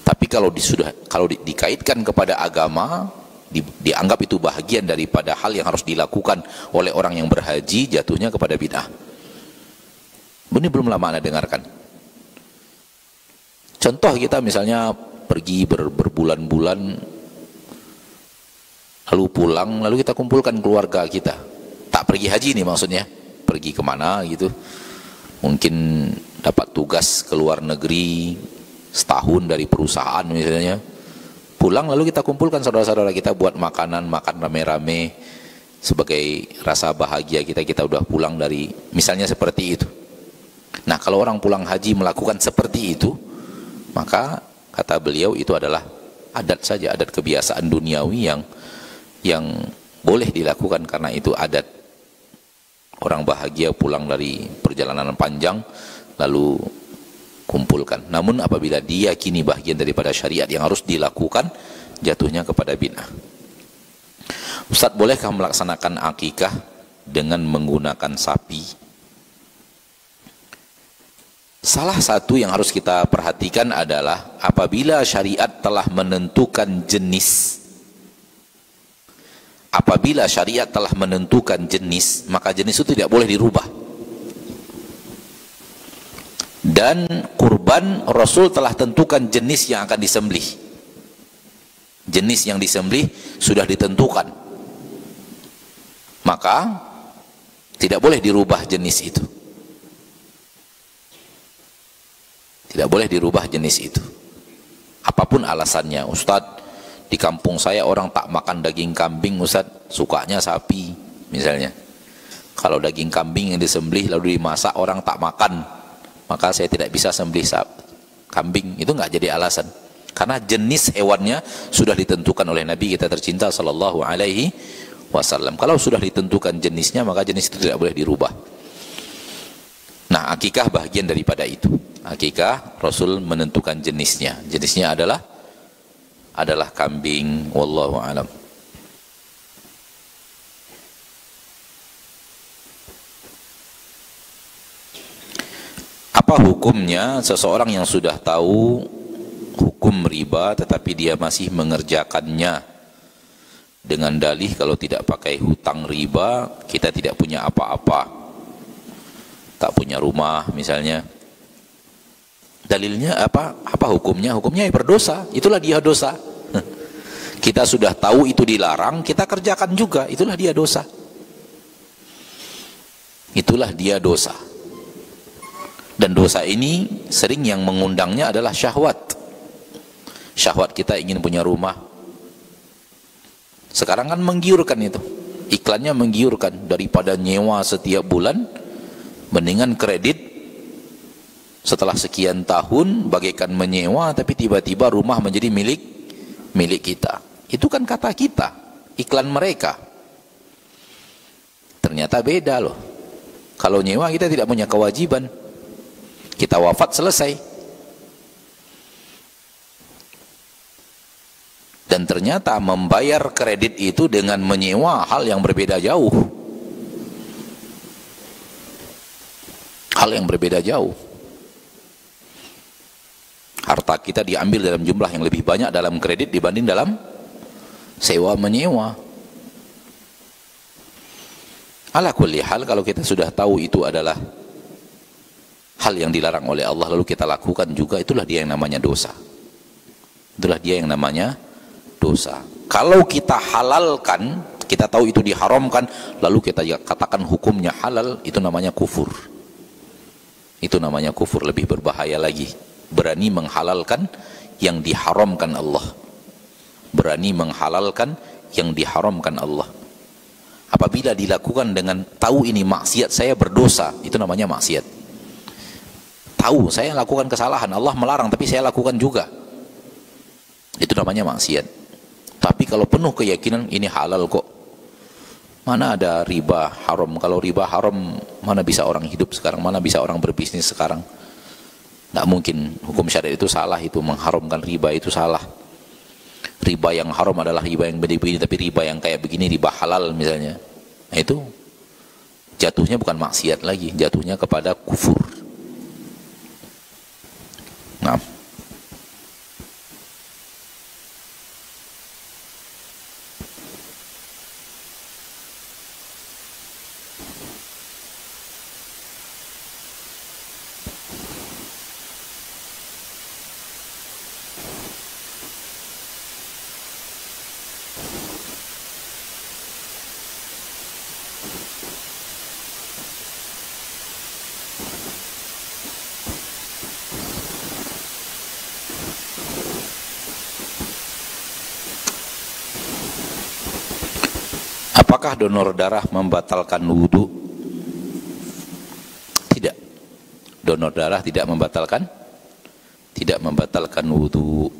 Tapi kalau dikaitkan kepada agama, dianggap itu bahagian daripada hal yang harus dilakukan oleh orang yang berhaji, jatuhnya kepada bid'ah. Ini belum lama Anda dengarkan. Contoh kita misalnya pergi berbulan-bulan, lalu pulang, lalu kita kumpulkan keluarga kita. Tak pergi haji nih maksudnya, pergi kemana gitu. Mungkin dapat tugas ke luar negeri setahun dari perusahaan misalnya. Pulang lalu kita kumpulkan saudara-saudara kita buat makan rame-rame sebagai rasa bahagia kita udah pulang dari, misalnya seperti itu. Nah, kalau orang pulang haji melakukan seperti itu, maka kata beliau itu adalah adat saja, adat kebiasaan duniawi yang boleh dilakukan karena itu adat. Orang bahagia pulang dari perjalanan panjang lalu kumpulkan. Namun apabila diyakini bahagian daripada syariat yang harus dilakukan, jatuhnya kepada bid'ah. Ustaz, bolehkah melaksanakan akikah dengan menggunakan sapi? Salah satu yang harus kita perhatikan adalah apabila syariat telah menentukan jenis. Apabila syariat telah menentukan jenis, maka jenis itu tidak boleh dirubah. Dan kurban, Rasul telah tentukan jenis yang akan disembelih. Jenis yang disembelih sudah ditentukan. Maka tidak boleh dirubah jenis itu. Tidak boleh dirubah jenis itu. Apapun alasannya, Ustadz, di kampung saya orang tak makan daging kambing, Ustadz, sukanya sapi misalnya. Kalau daging kambing yang disembelih lalu dimasak orang tak makan, maka saya tidak bisa sembelih kambing. Itu nggak jadi alasan, karena jenis hewannya sudah ditentukan oleh Nabi kita tercinta sallallahu alaihi wasallam. Kalau sudah ditentukan jenisnya, maka jenis itu tidak boleh dirubah. Nah, akikah bagian daripada itu. Akikah Rasul menentukan jenisnya. Jenisnya adalah kambing. Wallahu alam. Apa hukumnya seseorang yang sudah tahu hukum riba tetapi dia masih mengerjakannya dengan dalih kalau tidak pakai hutang riba kita tidak punya apa-apa, tak punya rumah misalnya. Dalilnya apa? Apa hukumnya? Hukumnya ya berdosa. Itulah dia dosa. Kita sudah tahu itu dilarang, kita kerjakan juga, itulah dia dosa. Itulah dia dosa. Dan dosa ini sering yang mengundangnya adalah syahwat. Syahwat kita ingin punya rumah. Sekarang kan menggiurkan itu. Iklannya menggiurkan. Daripada nyewa setiap bulan, mendingan kredit setelah sekian tahun bagaikan menyewa, tapi tiba-tiba rumah menjadi milik kita. Itu kan kata kita, iklan mereka. Ternyata beda loh. Kalau nyewa kita tidak punya kewajiban. Kita wafat selesai. Dan ternyata membayar kredit itu dengan menyewa hal yang berbeda jauh. Hal yang berbeda jauh. Harta kita diambil dalam jumlah yang lebih banyak dalam kredit dibanding dalam sewa menyewa. Ala kulli hal, kalau kita sudah tahu itu adalah hal yang dilarang oleh Allah lalu kita lakukan juga, itulah dia yang namanya dosa. Itulah dia yang namanya dosa. Kalau kita halalkan, kita tahu itu diharamkan, lalu kita katakan hukumnya halal, itu namanya kufur. Itu namanya kufur, lebih berbahaya lagi. Berani menghalalkan yang diharamkan Allah. Berani menghalalkan yang diharamkan Allah. Apabila dilakukan dengan tahu ini maksiat, saya berdosa, itu namanya maksiat. Tahu saya lakukan kesalahan, Allah melarang tapi saya lakukan juga, itu namanya maksiat. Tapi kalau penuh keyakinan ini halal kok, mana ada riba haram? Kalau riba haram, mana bisa orang hidup sekarang, mana bisa orang berbisnis sekarang? Tidak mungkin, hukum syariat itu salah, itu mengharamkan riba itu salah. Riba yang haram adalah riba yang begini, tapi riba yang kayak begini, riba halal misalnya, nah itu jatuhnya bukan maksiat lagi, jatuhnya kepada kufur. Nah, apakah donor darah membatalkan wudhu? Tidak. Donor darah tidak membatalkan wudhu.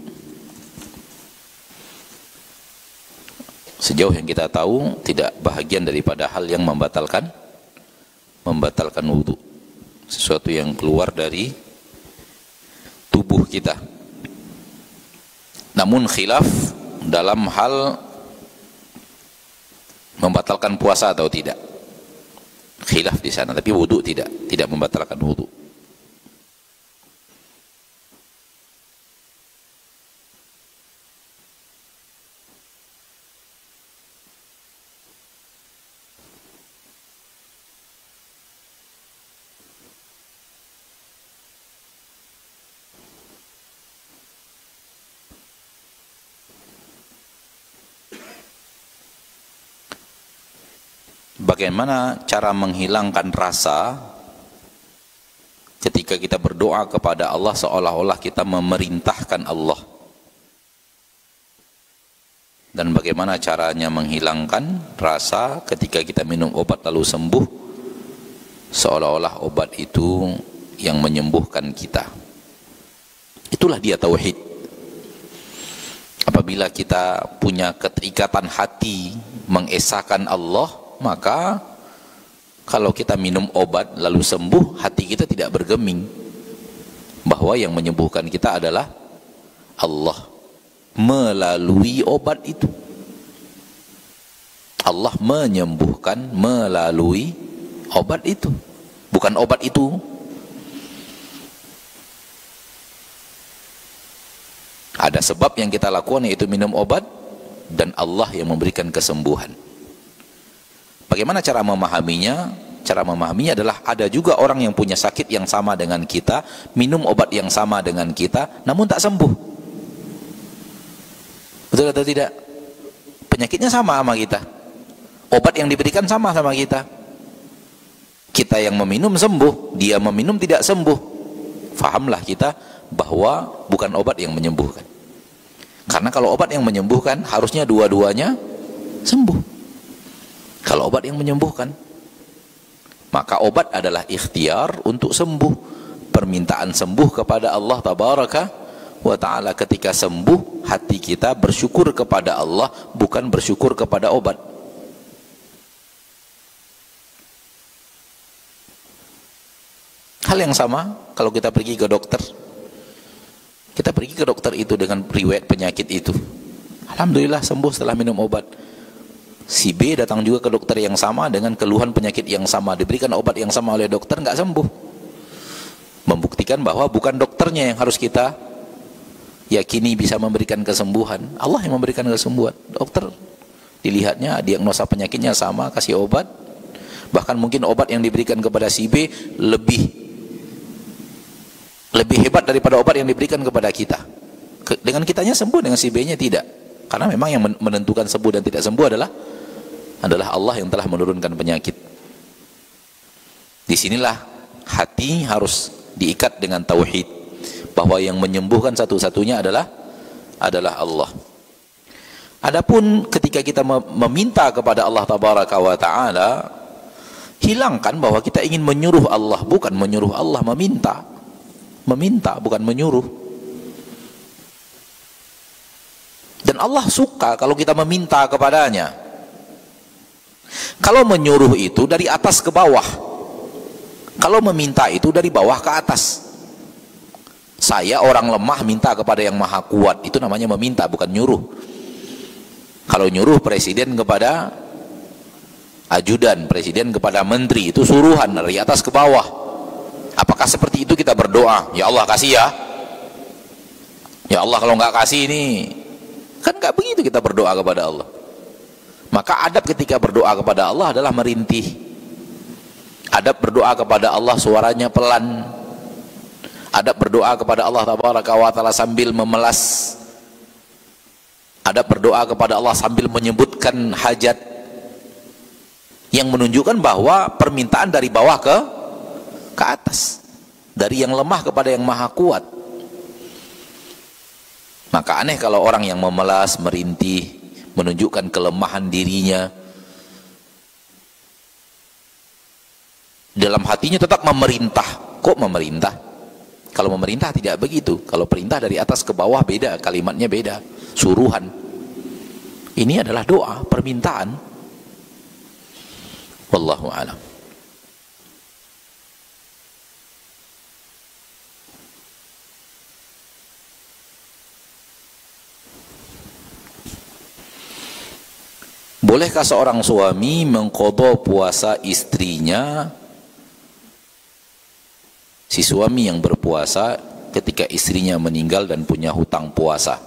Sejauh yang kita tahu, tidak bahagian daripada hal yang membatalkan wudhu. Sesuatu yang keluar dari tubuh kita. Namun khilaf dalam hal membatalkan puasa atau tidak. Khilaf di sana, tapi wudu tidak membatalkan wudu. Bagaimana cara menghilangkan rasa ketika kita berdoa kepada Allah seolah-olah kita memerintahkan Allah? Dan bagaimana caranya menghilangkan rasa ketika kita minum obat lalu sembuh seolah-olah obat itu yang menyembuhkan kita? Itulah dia tauhid. Apabila kita punya keterikatan hati mengesahkan Allah, maka kalau kita minum obat lalu sembuh, hati kita tidak bergeming bahwa yang menyembuhkan kita adalah Allah melalui obat itu. Allah menyembuhkan melalui obat itu, bukan obat itu. Ada sebab yang kita lakukan, yaitu minum obat, dan Allah yang memberikan kesembuhan. Bagaimana cara memahaminya? Cara memahaminya adalah ada juga orang yang punya sakit yang sama dengan kita, minum obat yang sama dengan kita, namun tak sembuh. Betul atau tidak? Penyakitnya sama kita. Obat yang diberikan sama kita. Kita yang meminum sembuh, dia meminum tidak sembuh. Fahamlah kita bahwa bukan obat yang menyembuhkan. Karena kalau obat yang menyembuhkan, harusnya dua-duanya sembuh. Kalau obat yang menyembuhkan, maka obat adalah ikhtiar untuk sembuh, permintaan sembuh kepada Allah tabaraka wa ta'ala. Ketika sembuh, hati kita bersyukur kepada Allah, bukan bersyukur kepada obat. Hal yang sama kalau kita pergi ke dokter. Kita pergi ke dokter itu dengan riwayat penyakit itu, alhamdulillah sembuh setelah minum obat. Si B datang juga ke dokter yang sama dengan keluhan penyakit yang sama, diberikan obat yang sama oleh dokter, nggak sembuh. Membuktikan bahwa bukan dokternya yang harus kita yakini bisa memberikan kesembuhan, Allah yang memberikan kesembuhan. Dokter dilihatnya diagnosa penyakitnya sama, kasih obat, bahkan mungkin obat yang diberikan kepada si B lebih hebat daripada obat yang diberikan kepada kita. Dengan kitanya sembuh, dengan si B-nya tidak. Karena memang yang menentukan sembuh dan tidak sembuh adalah Allah yang telah menurunkan penyakit. Disinilah hati harus diikat dengan tauhid, bahwa yang menyembuhkan satu-satunya adalah Allah. Adapun ketika kita meminta kepada Allah tabaraka wa ta'ala, hilangkan bahwa kita ingin menyuruh Allah, bukan menyuruh Allah, meminta bukan menyuruh. Dan Allah suka kalau kita meminta kepadanya. Kalau menyuruh itu dari atas ke bawah, kalau meminta itu dari bawah ke atas. Saya orang lemah minta kepada yang maha kuat, itu namanya meminta, bukan nyuruh. Kalau nyuruh presiden kepada ajudan, presiden kepada menteri, itu suruhan dari atas ke bawah. Apakah seperti itu kita berdoa? Ya Allah kasih ya. Ya Allah kalau nggak kasih ini, kan nggak begitu kita berdoa kepada Allah. Maka adab ketika berdoa kepada Allah adalah merintih. Adab berdoa kepada Allah suaranya pelan. Adab berdoa kepada Allah tabaraka wa ta'ala sambil memelas. Adab berdoa kepada Allah sambil menyebutkan hajat, yang menunjukkan bahwa permintaan dari bawah ke atas, dari yang lemah kepada yang maha kuat. Maka aneh kalau orang yang memelas, merintih, menunjukkan kelemahan dirinya, dalam hatinya tetap memerintah. Kok memerintah? Kalau memerintah tidak begitu. Kalau perintah dari atas ke bawah beda, kalimatnya beda, suruhan. Ini adalah doa, permintaan. Wallahu a'lam. Bolehkah seorang suami mengqadha puasa istrinya? Si suami yang berpuasa ketika istrinya meninggal dan punya hutang puasa.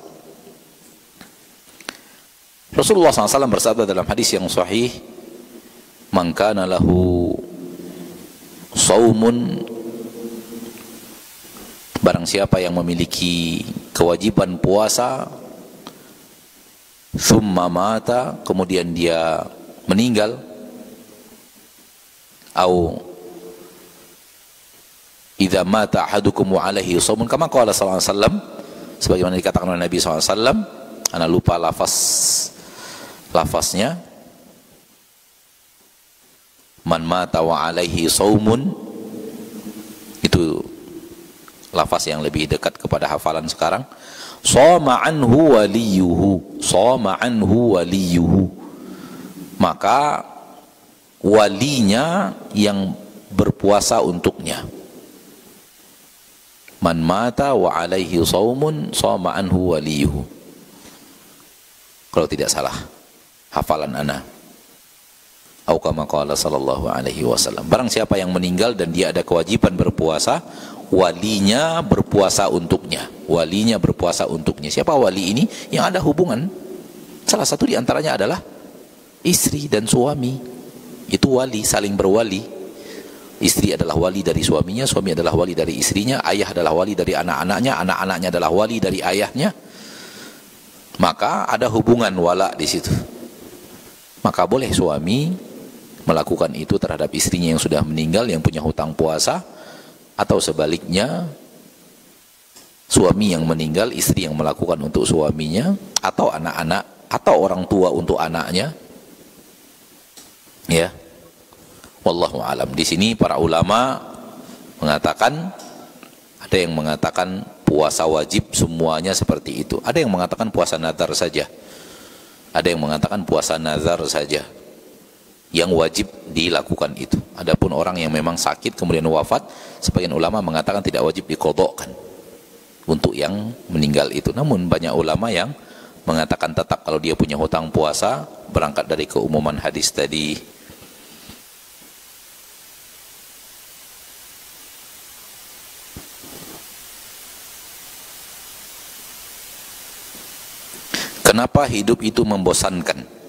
Rasulullah SAW bersabda dalam hadis yang sahih, "Man kana lahu saumun," barang siapa yang memiliki kewajiban puasa, thumma mata, kemudian dia meninggal, au idza mata ahadukum wa alaihi shaumun, kama qala sallallahu alaihi wasallam, sebagaimana dikatakan oleh Nabi sallallahu alaihi wasallam, ana lupa lafaznya, man mata wa alaihi shaumun, itu lafaz yang lebih dekat kepada hafalan sekarang. Shoma anhu waliyuhu, shoma anhu waliyuhu, maka walinya yang berpuasa untuknya. Man mata wa alaihi shaumun shoma anhu waliyuhu, kalau tidak salah hafalan ana. Atau kama qala sallallahu alaihi wasallam, barang siapa yang meninggal dan dia ada kewajiban berpuasa, walinya berpuasa untuknya. Walinya berpuasa untuknya. Siapa wali ini? Yang ada hubungan, salah satu di antaranya adalah istri dan suami. Itu wali, saling berwali. Istri adalah wali dari suaminya, suami adalah wali dari istrinya, ayah adalah wali dari anak-anaknya, anak-anaknya adalah wali dari ayahnya. Maka ada hubungan wala di situ. Maka boleh suami melakukan itu terhadap istrinya yang sudah meninggal, yang punya hutang puasa, atau sebaliknya, suami yang meninggal, istri yang melakukan untuk suaminya, atau anak-anak, atau orang tua untuk anaknya. Ya, wallahu alam. Di sini para ulama mengatakan, ada yang mengatakan puasa wajib semuanya seperti itu. Ada yang mengatakan puasa nazar saja. Ada yang mengatakan puasa nazar saja yang wajib dilakukan itu. Adapun orang yang memang sakit kemudian wafat, sebagian ulama mengatakan tidak wajib diqadhakan untuk yang meninggal itu. Namun banyak ulama yang mengatakan tetap kalau dia punya hutang puasa, berangkat dari keumuman hadis tadi. Kenapa hidup itu membosankan?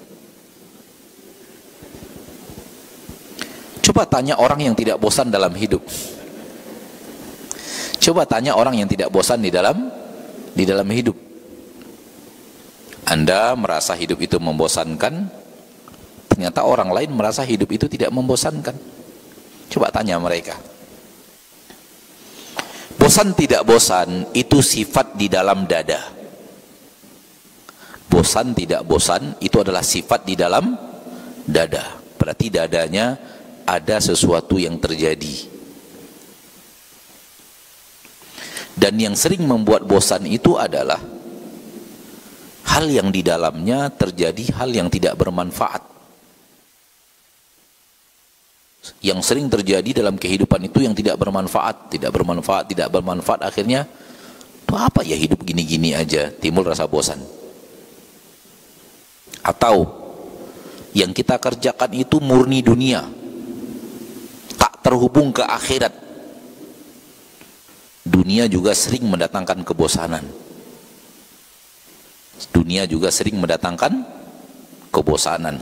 Coba tanya orang yang tidak bosan dalam hidup. Coba tanya orang yang tidak bosan di dalam hidup. Anda merasa hidup itu membosankan, ternyata orang lain merasa hidup itu tidak membosankan. Coba tanya mereka. Bosan tidak bosan itu sifat di dalam dada. Bosan tidak bosan itu adalah sifat di dalam dada. Berarti dadanya ada sesuatu yang terjadi. Dan yang sering membuat bosan itu adalah hal yang di dalamnya terjadi hal yang tidak bermanfaat. Yang sering terjadi dalam kehidupan itu yang tidak bermanfaat, akhirnya tuh apa ya hidup gini-gini aja, timbul rasa bosan. Atau yang kita kerjakan itu murni dunia, tak terhubung ke akhirat. Dunia juga sering mendatangkan kebosanan. Dunia juga sering mendatangkan kebosanan.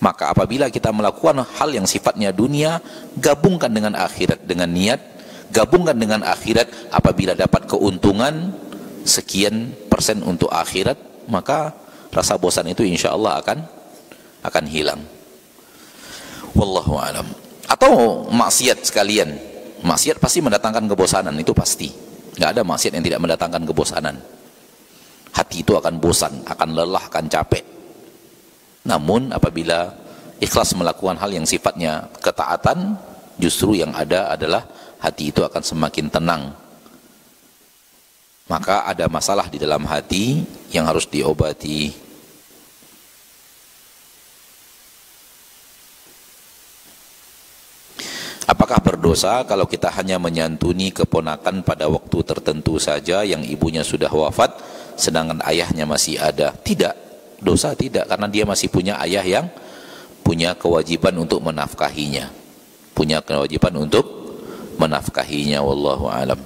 Maka apabila kita melakukan hal yang sifatnya dunia, gabungkan dengan akhirat, dengan niat gabungkan dengan akhirat. Apabila dapat keuntungan sekian persen untuk akhirat, maka rasa bosan itu insya Allah akan hilang. Wallahu alam. Atau maksiat sekalian. Maksiat pasti mendatangkan kebosanan, itu pasti. Nggak ada maksiat yang tidak mendatangkan kebosanan. Hati itu akan bosan, akan lelah, akan capek. Namun apabila ikhlas melakukan hal yang sifatnya ketaatan, justru yang ada adalah hati itu akan semakin tenang. Maka ada masalah di dalam hati yang harus diobati. Apakah berdosa kalau kita hanya menyantuni keponakan pada waktu tertentu saja yang ibunya sudah wafat sedangkan ayahnya masih ada? Tidak. dosa? Tidak, karena dia masih punya ayah yang punya kewajiban untuk menafkahinya. Punya kewajiban untuk menafkahinya, wallahu alam.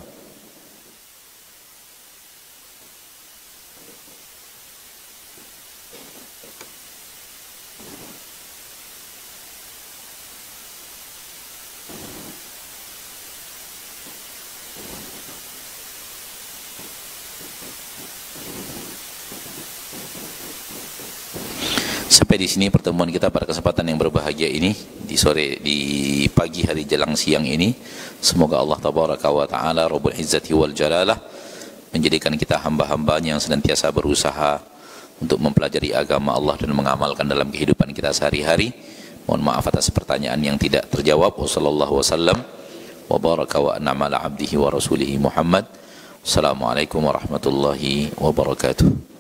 Sampai di sini pertemuan kita pada kesempatan yang berbahagia ini di pagi hari jelang siang ini. Semoga Allah tabaraka wa taala Rabbul Izzati wal Jalalah menjadikan kita hamba-hambanya yang senantiasa berusaha untuk mempelajari agama Allah dan mengamalkan dalam kehidupan kita sehari-hari. Mohon maaf atas pertanyaan yang tidak terjawab. Wassallallahu wasallam wa baraka wa an'ama ala abdihi wa rasulihi Muhammad. Assalamualaikum warahmatullahi wabarakatuh.